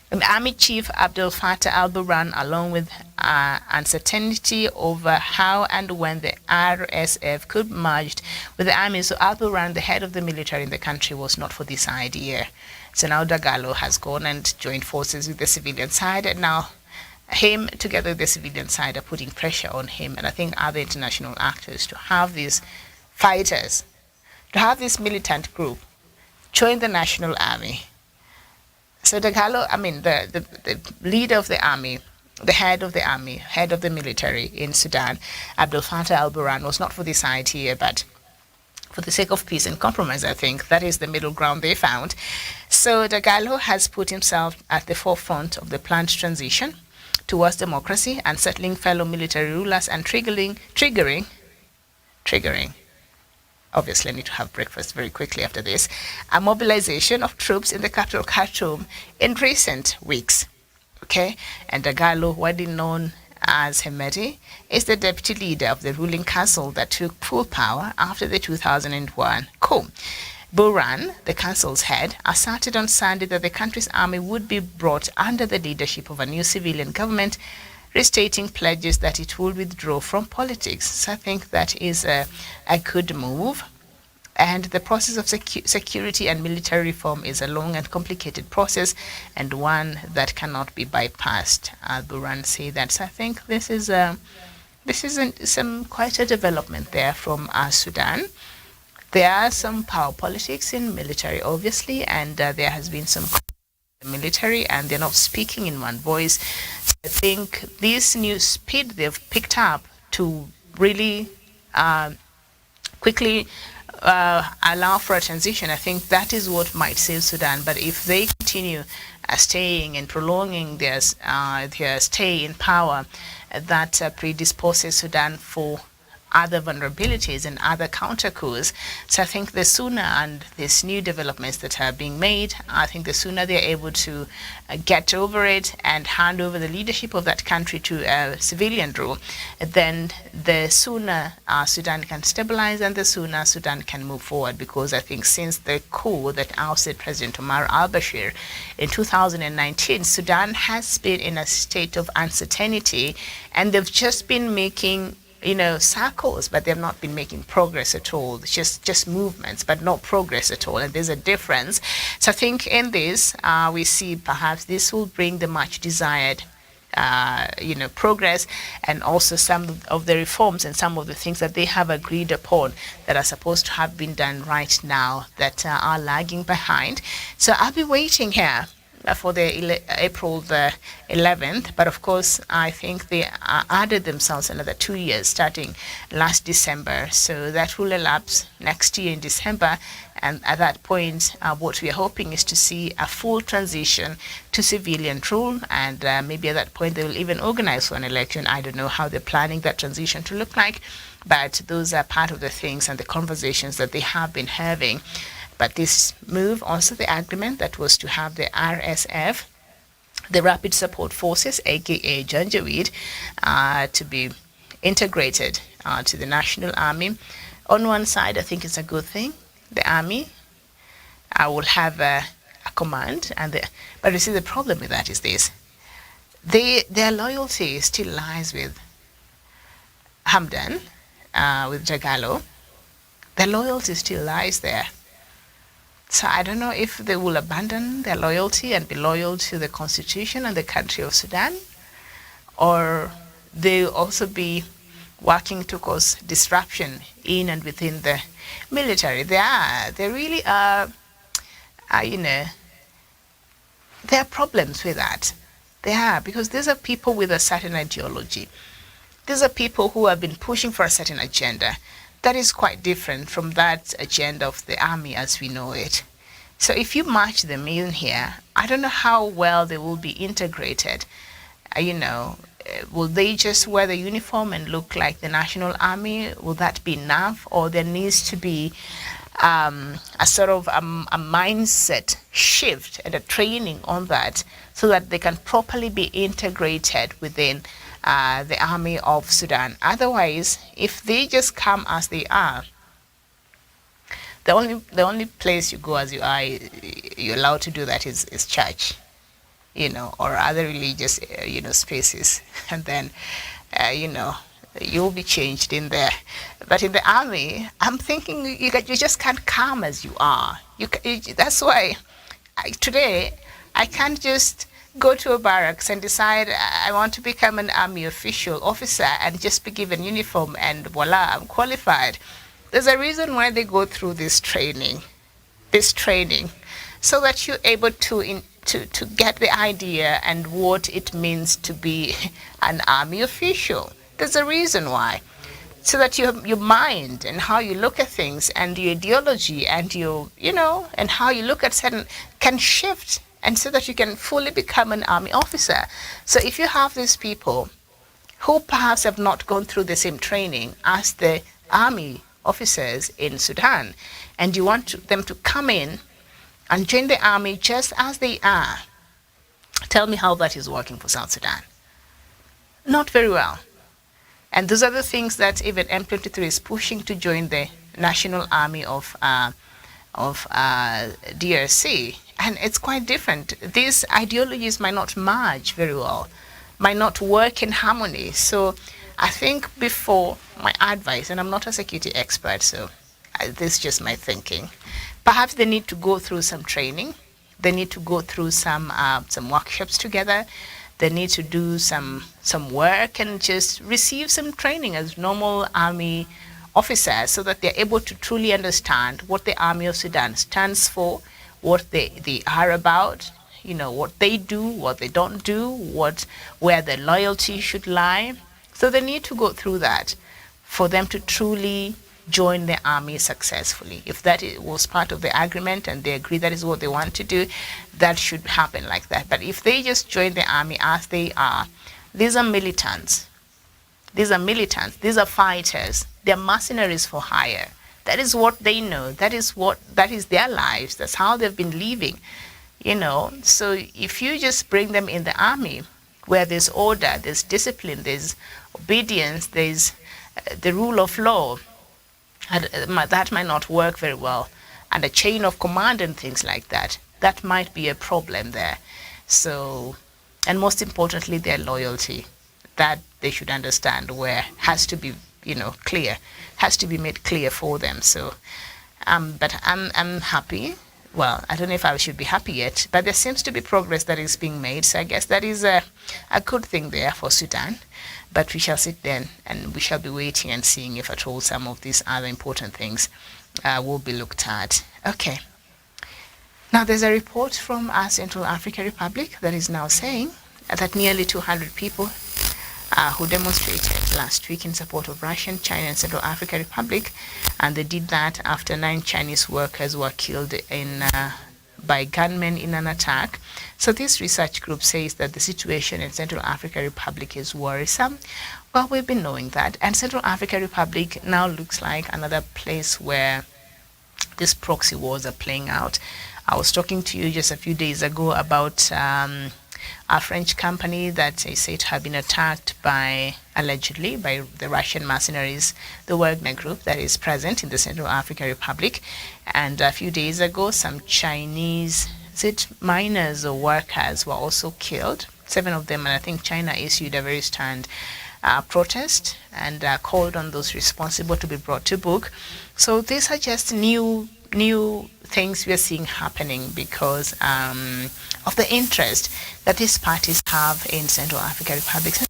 and Army Chief Abdel Fattah al-Burhan, along with uncertainty over how and when the RSF could be merged with the army. So al-Burhan, the head of the military in the country, was not for this idea. So now Dagalo has gone and joined forces with the civilian side, and now him together with the civilian side are putting pressure on him, and I think other international actors, to have these fighters, to have this militant group join the national army. So Dagalo, the leader of the army, the head of the military in Sudan, Abdel Fattah al-Burhan, was not for this idea, but for the sake of peace and compromise, I think that is the middle ground they found. So Dagalo has put himself at the forefront of the planned transition towards democracy and settling fellow military rulers and triggering. Obviously, I need to have breakfast very quickly after this. A mobilization of troops in the capital Khartoum in recent weeks. Okay, and Dagalo, widely known as Hemedi, is the deputy leader of the ruling council that took full power after the 2001 coup. Burhan, the council's head, asserted on Sunday that the country's army would be brought under the leadership of a new civilian government, restating pledges that it would withdraw from politics. So I think that is a good move. And the process of security and military reform is a long and complicated process, and one that cannot be bypassed. Burhan said that. So I think this is some quite a development there from Sudan. There are some power politics in military, obviously, and there has been some military, and they're not speaking in one voice. So I think this new speed they've picked up to really quickly allow for a transition. I think that is what might save Sudan. But if they continue staying and prolonging their stay in power, that predisposes Sudan for other vulnerabilities and other counter coups. So I think the sooner, and these new developments that are being made, I think the sooner they're able to get over it and hand over the leadership of that country to civilian rule, then the sooner Sudan can stabilize and the sooner Sudan can move forward. Because I think since the coup that ousted President Omar al-Bashir in 2019, Sudan has been in a state of uncertainty, and they've just been making circles, but they've not been making progress at all. It's just movements, but not progress at all. And there's a difference. So I think in this, we see perhaps this will bring the much desired, progress, and also some of the reforms and some of the things that they have agreed upon that are supposed to have been done right now that are lagging behind. So I'll be waiting here for the April the 11th, but of course I think they added themselves another 2 years starting last December, so that will elapse next year in December, and at that point what we are hoping is to see a full transition to civilian rule, and maybe at that point they will even organize for an election. I don't know how they're planning that transition to look like, but those are part of the things and the conversations that they have been having. But this move, also the agreement that was to have the RSF, the Rapid Support Forces, aka Janjaweed, to be integrated to the National Army. On one side, I think it's a good thing. The army will have a command, but you see the problem with that is this: their loyalty still lies with Hamdan, with Jagalo. Their loyalty still lies there. So I don't know if they will abandon their loyalty and be loyal to the constitution and the country of Sudan, or they'll also be working to cause disruption in and within the military. There really are, there are problems with that. There are, because these are people with a certain ideology. These are people who have been pushing for a certain agenda that is quite different from that agenda of the army as we know it. So if you march them in here, I don't know how well they will be integrated. Will they just wear the uniform and look like the National Army? Will that be enough? Or there needs to be a sort of a mindset shift and a training on that so that they can properly be integrated within the army of Sudan. Otherwise, if they just come as they are, the only place you go as you are, you're allowed to do that is church, or other religious, spaces, and then, you'll be changed in there. But in the army, I'm thinking you just can't come as you are. That's why today I can't just go to a barracks and decide I want to become an army officer and just be given uniform and voila, I'm qualified. There's a reason why they go through this training, so that you're able to get the idea and what it means to be an army official. There's a reason why. So that your mind and how you look at things and your ideology and and how you look at certain can shift, and so that you can fully become an army officer. So if you have these people who perhaps have not gone through the same training as the army officers in Sudan, and you want them to come in and join the army just as they are, tell me how that is working for South Sudan. Not very well. And those are the things that even M23 is pushing to join the National Army of DRC. And it's quite different. These ideologies might not merge very well, might not work in harmony. So I think before, my advice, and I'm not a security expert, so this is just my thinking, perhaps they need to go through some training. They need to go through some workshops together. They need to do some work and just receive some training as normal army officers, so that they're able to truly understand what the Army of Sudan stands for, what they are about, what they do, what they don't do, where their loyalty should lie. So they need to go through that. for them to truly join the army successfully. If that was part of the agreement and they agree that is what they want to do, that should happen like that. But if they just join the army as they are, these are militants. These are militants. These are fighters. They're mercenaries for hire. That is what they know. That is their lives. That's how they've been living. So if you just bring them in the army, where there's order, there's discipline, there's obedience, there's the rule of law, that might not work very well. And a chain of command and things like that, that might be a problem there. So, and most importantly, their loyalty, that they should understand where has to be, clear, has to be made clear for them. So, but I'm happy. Well, I don't know if I should be happy yet, but there seems to be progress that is being made. So I guess that is a good thing there for Sudan. But we shall sit then and we shall be waiting and seeing if at all some of these other important things will be looked at. Okay. Now there's a report from our Central African Republic that is now saying that nearly 200 people who demonstrated last week in support of Russia, China, and Central African Republic, and they did that after 9 Chinese workers were killed by gunmen in an attack. So this research group says that the situation in Central African Republic is worrisome. Well, we've been knowing that, and Central African Republic now looks like another place where these proxy wars are playing out. I was talking to you just a few days ago about a French company that they say to have been attacked allegedly by the Russian mercenaries, the Wagner group that is present in the Central African Republic. And a few days ago, some Chinese miners or workers were also killed, 7 of them, and I think China issued a very stern protest and called on those responsible to be brought to book. So these are just new things we are seeing happening because of the interest that these parties have in Central African Republic. Central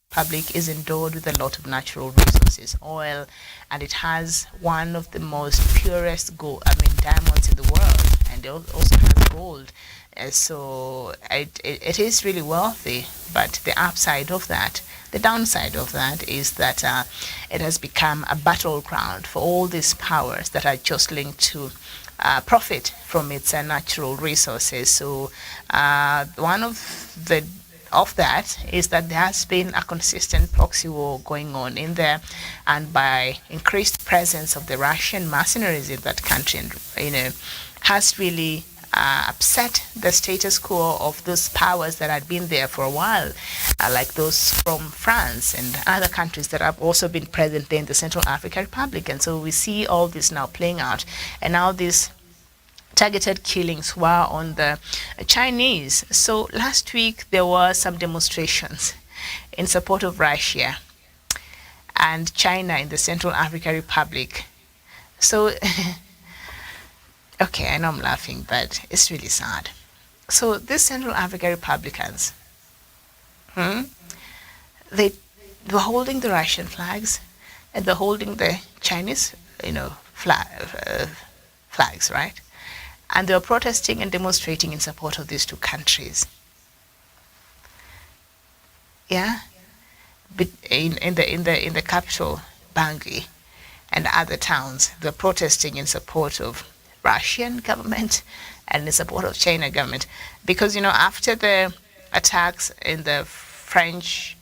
Republic is endowed with a lot of natural resources, oil, and it has one of the most purest diamonds in the world, and it also has gold. So it is really wealthy, but the downside of that is that it has become a battleground for all these powers that are jostling to profit from its natural resources. So one of that is that there has been a consistent proxy war going on in there, and by increased presence of the Russian mercenaries in that country, has really upset the status quo of those powers that had been there for a while, like those from France and other countries that have also been present there in the Central African Republic. And so we see all this now playing out, and now these targeted killings were on the Chinese. So last week there were some demonstrations in support of Russia and China in the Central African Republic. So okay, I know I'm laughing, but it's really sad. So these Central African Republicans, they were holding the Russian flags and they're holding the Chinese, flags, right? And they were protesting and demonstrating in support of these two countries. Yeah, but in the capital, Bangui, and other towns, they're protesting in support of Russian government and in support of China government, because after the attacks in the French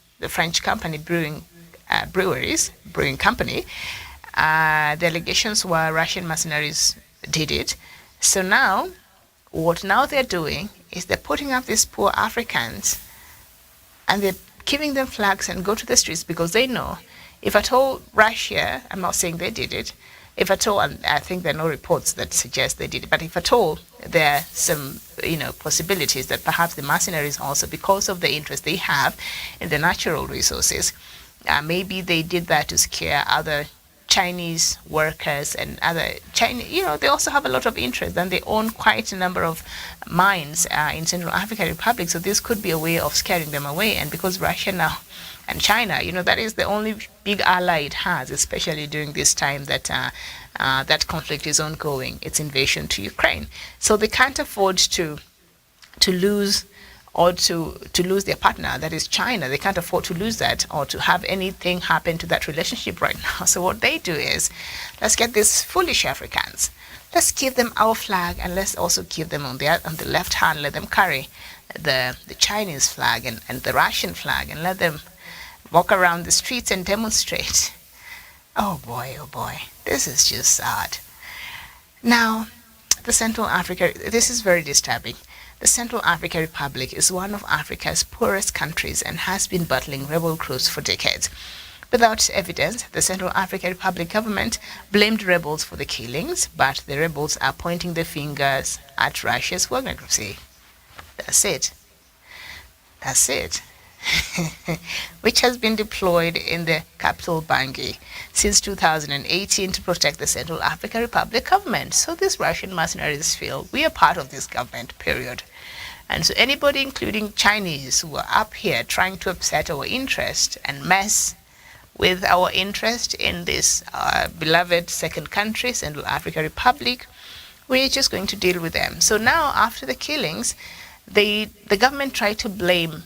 company brewing company, the allegations were Russian mercenaries did it. So now they're doing is they're putting up these poor Africans and they're giving them flags and go to the streets, because they know if at all Russia, I'm not saying they did it, if at all, and I think there are no reports that suggest they did it, but if at all there are some possibilities that perhaps the mercenaries also, because of the interest they have in the natural resources, maybe they did that to scare other Chinese workers and other Chinese, they also have a lot of interest, and they own quite a number of mines in Central African Republic. So this could be a way of scaring them away. And because Russia now and China, that is the only big ally it has, especially during this time that that conflict is ongoing, its invasion to Ukraine. So they can't afford to lose or to lose their partner, that is China. They can't afford to lose that or to have anything happen to that relationship right now. So what they do is, let's get these foolish Africans. Let's give them our flag, and let's also give them on the left hand, let them carry the Chinese flag and the Russian flag, and let them walk around the streets and demonstrate. Oh boy, this is just sad. Now, the Central Africa, this is very disturbing. The Central African Republic is one of Africa's poorest countries and has been battling rebel groups for decades. Without evidence, the Central African Republic government blamed rebels for the killings, but the rebels are pointing their fingers at Russia's Wagner Group. See, that's it. Which has been deployed in the capital Bangui since 2018 to protect the Central African Republic government. So these Russian mercenaries feel we are part of this government, period. And so anybody, including Chinese, who are up here trying to upset our interest and mess with our interest in this beloved second country, Central African Republic, we're just going to deal with them. So now, after the killings, the government tried to blame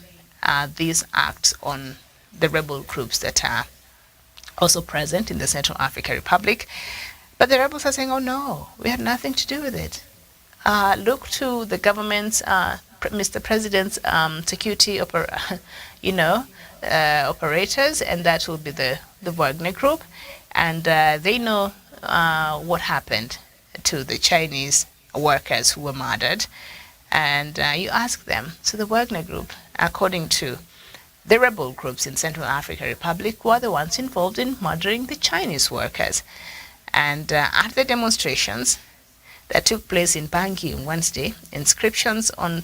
these acts on the rebel groups that are also present in the Central African Republic. But the rebels are saying, oh no, we had nothing to do with it. Look to the government's, Mr. President's security operators, and that will be the Wagner Group. And they know what happened to the Chinese workers who were murdered. And you ask them. So the Wagner Group, according to the rebel groups in Central African Republic, were the ones involved in murdering the Chinese workers. And at the demonstrations that took place in Bangui on Wednesday, inscriptions on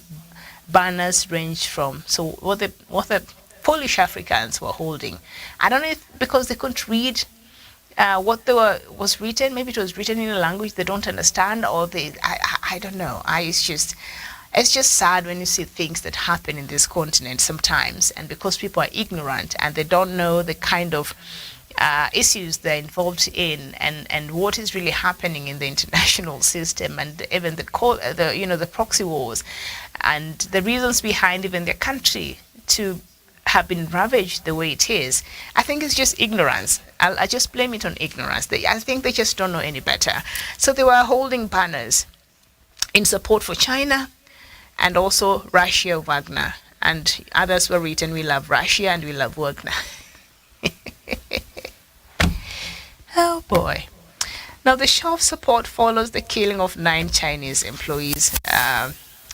banners ranged from, so what the Polish Africans were holding, I don't know if because they couldn't read what was written, maybe it was written in a language they don't understand, or I don't know. It's just sad when you see things that happen in this continent sometimes, and because people are ignorant and they don't know the kind of issues they're involved in, and what is really happening in the international system, and even the proxy wars, and the reasons behind even their country to have been ravaged the way it is. I think it's just ignorance. I just blame it on ignorance. I think they just don't know any better. So they were holding banners in support for China and also Russia, Wagner, and others were written, we love Russia and we love Wagner. Oh boy. Now the show of support follows the killing of 9 Chinese employees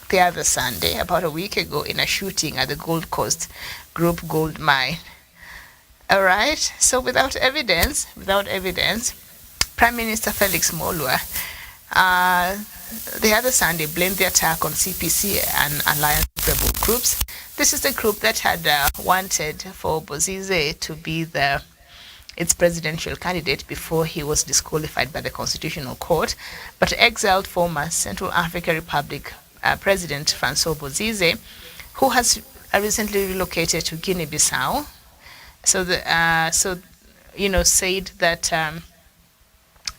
the other Sunday, about a week ago, in a shooting at the Gold Coast Group gold mine. All right. So without evidence, Prime Minister Felix Molwa the other Sunday blamed the attack on CPC and alliance rebel groups. This is the group that had wanted for Bozize to be its presidential candidate before he was disqualified by the Constitutional Court, but exiled former Central African Republic President Francois Bozize, who has recently relocated to Guinea-Bissau. So said that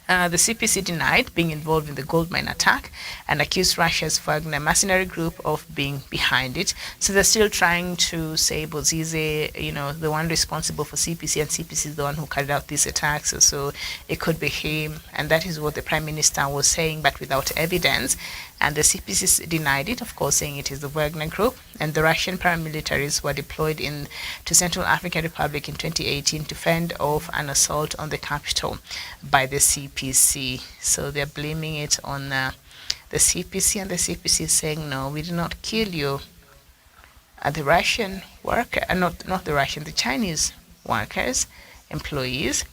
the CPC denied being involved in the gold mine attack and accused Russia's Wagner mercenary group of being behind it. So they're still trying to say Bozize, the one responsible for CPC, and CPC is the one who carried out these attacks. So it could be him, and that is what the Prime Minister was saying, but without evidence. And the CPC denied it, of course, saying it is the Wagner Group. And the Russian paramilitaries were deployed to Central African Republic in 2018 to fend off an assault on the capital by the CPC. So they're blaming it on the CPC, and the CPC is saying, no, we did not kill you. The Russian worker, the Chinese workers, employees,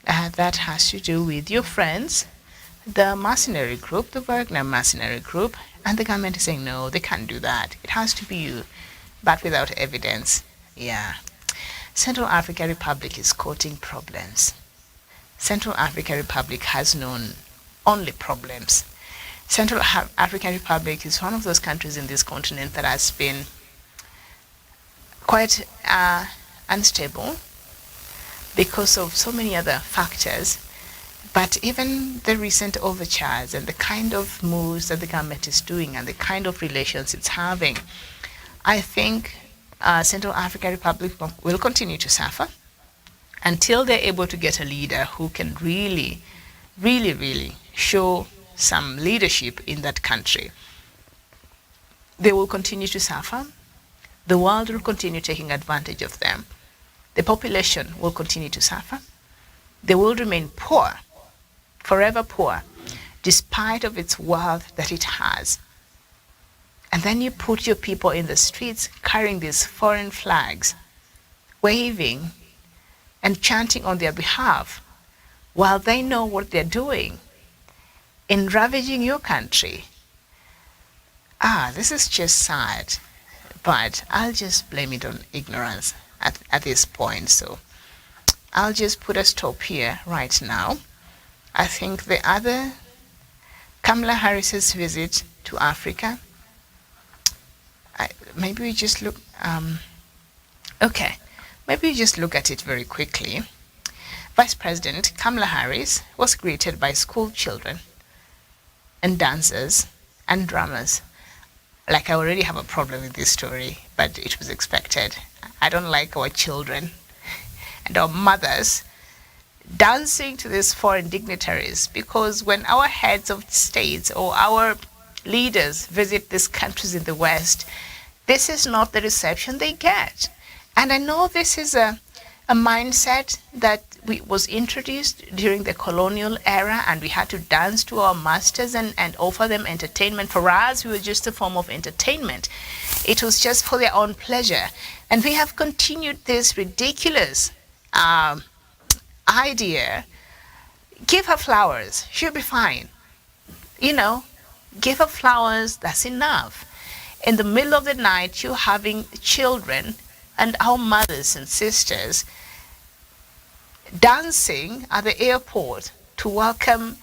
that has to do with your friends, the mercenary group, the Wagner mercenary group, and the government is saying, no, they can't do that. It has to be you, but without evidence. Yeah. Central African Republic is courting problems. Central African Republic has known only problems. Central African Republic is one of those countries in this continent that has been quite unstable because of so many other factors. But even the recent overtures and the kind of moves that the government is doing and the kind of relations it's having I think Central African Republic will continue to suffer until they're able to get a leader who can really, really, really show some leadership in that country. They will continue to suffer. The world will continue taking advantage of them. The population will continue to suffer. They will remain poor, forever poor, despite of its wealth that it has. And then you put your people in the streets carrying these foreign flags, waving and chanting on their behalf, while they know what they're doing in ravaging your country. This is just sad, but I'll just blame it on ignorance at this point. So I'll just put a stop here right now. I think the other, Kamala Harris's visit to Africa, maybe we just look, maybe we just look at it very quickly. Vice President Kamala Harris was greeted by school children and dancers and drummers. Like, I already have a problem with this story, but it was expected. I don't like our children and our mothers dancing to these foreign dignitaries, because when our heads of states or our leaders visit these countries in the West, this is not the reception they get. And I know this is a mindset that was introduced during the colonial era, and we had to dance to our masters and offer them entertainment. For us, we were just a form of entertainment. It was just for their own pleasure. And we have continued this ridiculous idea. Give her flowers, she'll be fine. Give her flowers, that's enough. In the middle of the night, you're having children and our mothers and sisters dancing at the airport to welcome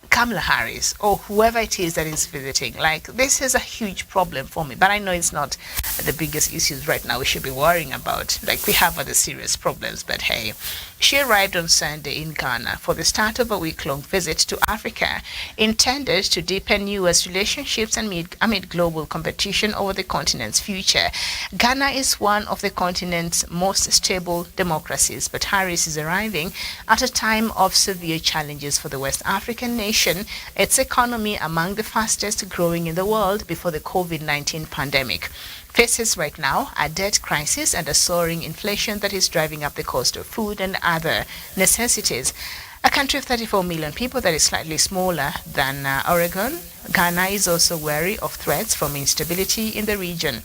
Kamala Harris or whoever it is that is visiting. Like, this is a huge problem for me, but I know it's not the biggest issues right now we should be worrying about. Like, we have other serious problems, but hey, she arrived on Sunday in Ghana for the start of a week-long visit to Africa, intended to deepen U.S. relationships amid global competition over the continent's future. Ghana is one of the continent's most stable democracies, but Harris is arriving at a time of severe challenges for the West African nation, its economy among the fastest growing in the world before the COVID-19 pandemic faces right now a debt crisis and a soaring inflation that is driving up the cost of food and other necessities. A country of 34 million people that is slightly smaller than Oregon, Ghana is also wary of threats from instability in the region.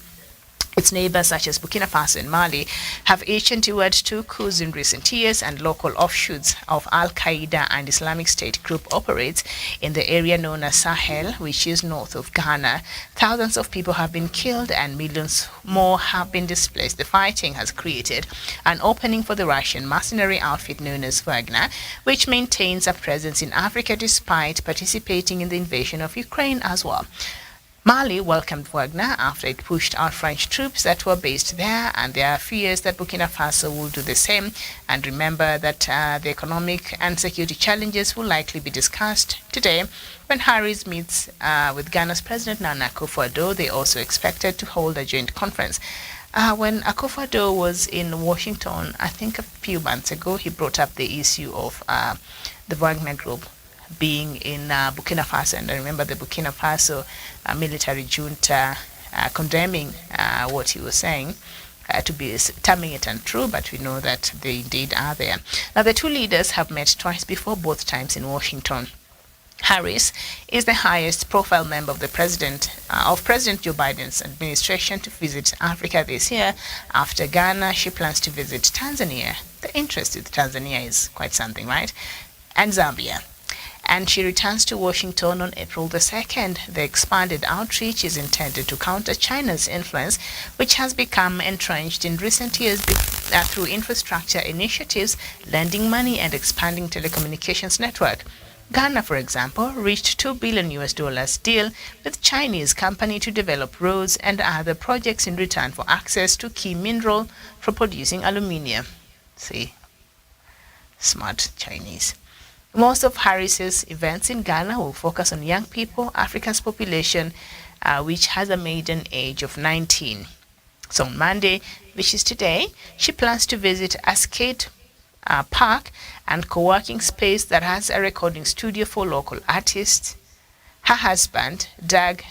Its neighbors, such as Burkina Faso and Mali, have each endured 2 coups in recent years, and local offshoots of Al-Qaeda and Islamic State group operates in the area known as Sahel, which is north of Ghana. Thousands of people have been killed and millions more have been displaced. The fighting has created an opening for the Russian mercenary outfit known as Wagner, which maintains a presence in Africa despite participating in the invasion of Ukraine as well. Mali welcomed Wagner after it pushed out French troops that were based there, and there are fears that Burkina Faso will do the same. And remember that the economic and security challenges will likely be discussed today when Harris meets with Ghana's President Nana Akufo-Addo. They also expected to hold a joint conference. When Akufo-Addo was in Washington, I think a few months ago, he brought up the issue of the Wagner Group being in Burkina Faso, and I remember the Burkina Faso military junta condemning what he was saying to be terming it untrue, but we know that they indeed are there. Now, the two leaders have met twice before, both times in Washington. Harris is the highest profile member of President Joe Biden's administration to visit Africa this year. After Ghana, she plans to visit Tanzania. The interest with Tanzania is quite something, right? And Zambia. And she returns to Washington on April the 2nd. The expanded outreach is intended to counter China's influence, which has become entrenched in recent years through infrastructure initiatives, lending money, and expanding telecommunications network. Ghana, for example, reached $2 billion deal with Chinese company to develop roads and other projects in return for access to key mineral for producing aluminium. See, smart Chinese. Most of Harris's events in Ghana will focus on young people, Africa's population, which has a maiden age of 19. So on Monday, which is today, she plans to visit a skate park and co-working space that has a recording studio for local artists. Her husband, Doug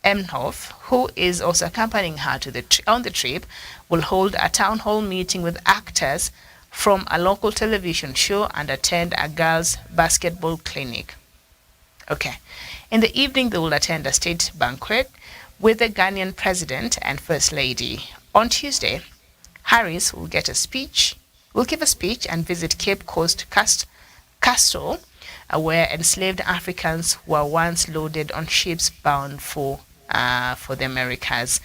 Emhoff, who is also accompanying her on the trip, will hold a town hall meeting with actors from a local television show and attend a girls' basketball clinic. Okay. In the evening, they will attend a state banquet with the Ghanaian president and first lady. On Tuesday, Harris will give a speech and visit Cape Coast Castle, where enslaved Africans were once loaded on ships bound for the Americas.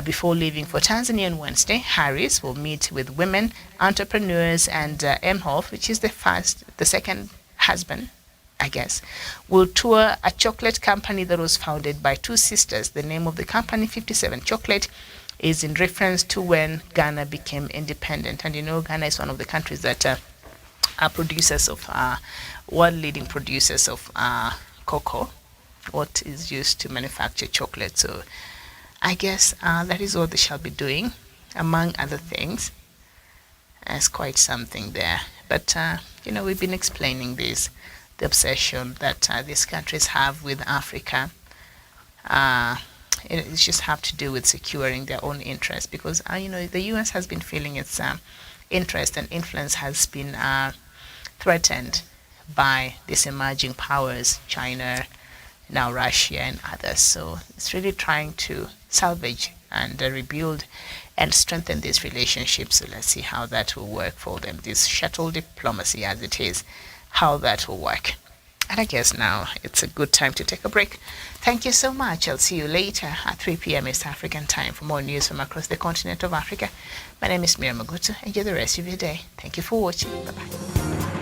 Before leaving for Tanzania on Wednesday, Harris will meet with women entrepreneurs, and Emhoff, which is the second husband, I guess, will tour a chocolate company that was founded by two sisters. The name of the company, 57 Chocolate, is in reference to when Ghana became independent. And you know, Ghana is one of the countries that are producers of world-leading producers of cocoa, what is used to manufacture chocolate. So I guess that is what they shall be doing, among other things. It's quite something there. But, we've been explaining this, the obsession that these countries have with Africa. It just have to do with securing their own interests, because, the U.S. has been feeling its interest and influence has been threatened by these emerging powers, China, now Russia and others. So it's really trying to salvage and rebuild and strengthen these relationships. So let's see how that will work for them. This shuttle diplomacy, as it is, how that will work. And I guess now it's a good time to take a break. Thank you so much. I'll see you later at 3 p.m. East African time for more news from across the continent of Africa. My name is Miriam Magutu. Enjoy the rest of your day. Thank you for watching. Bye-bye.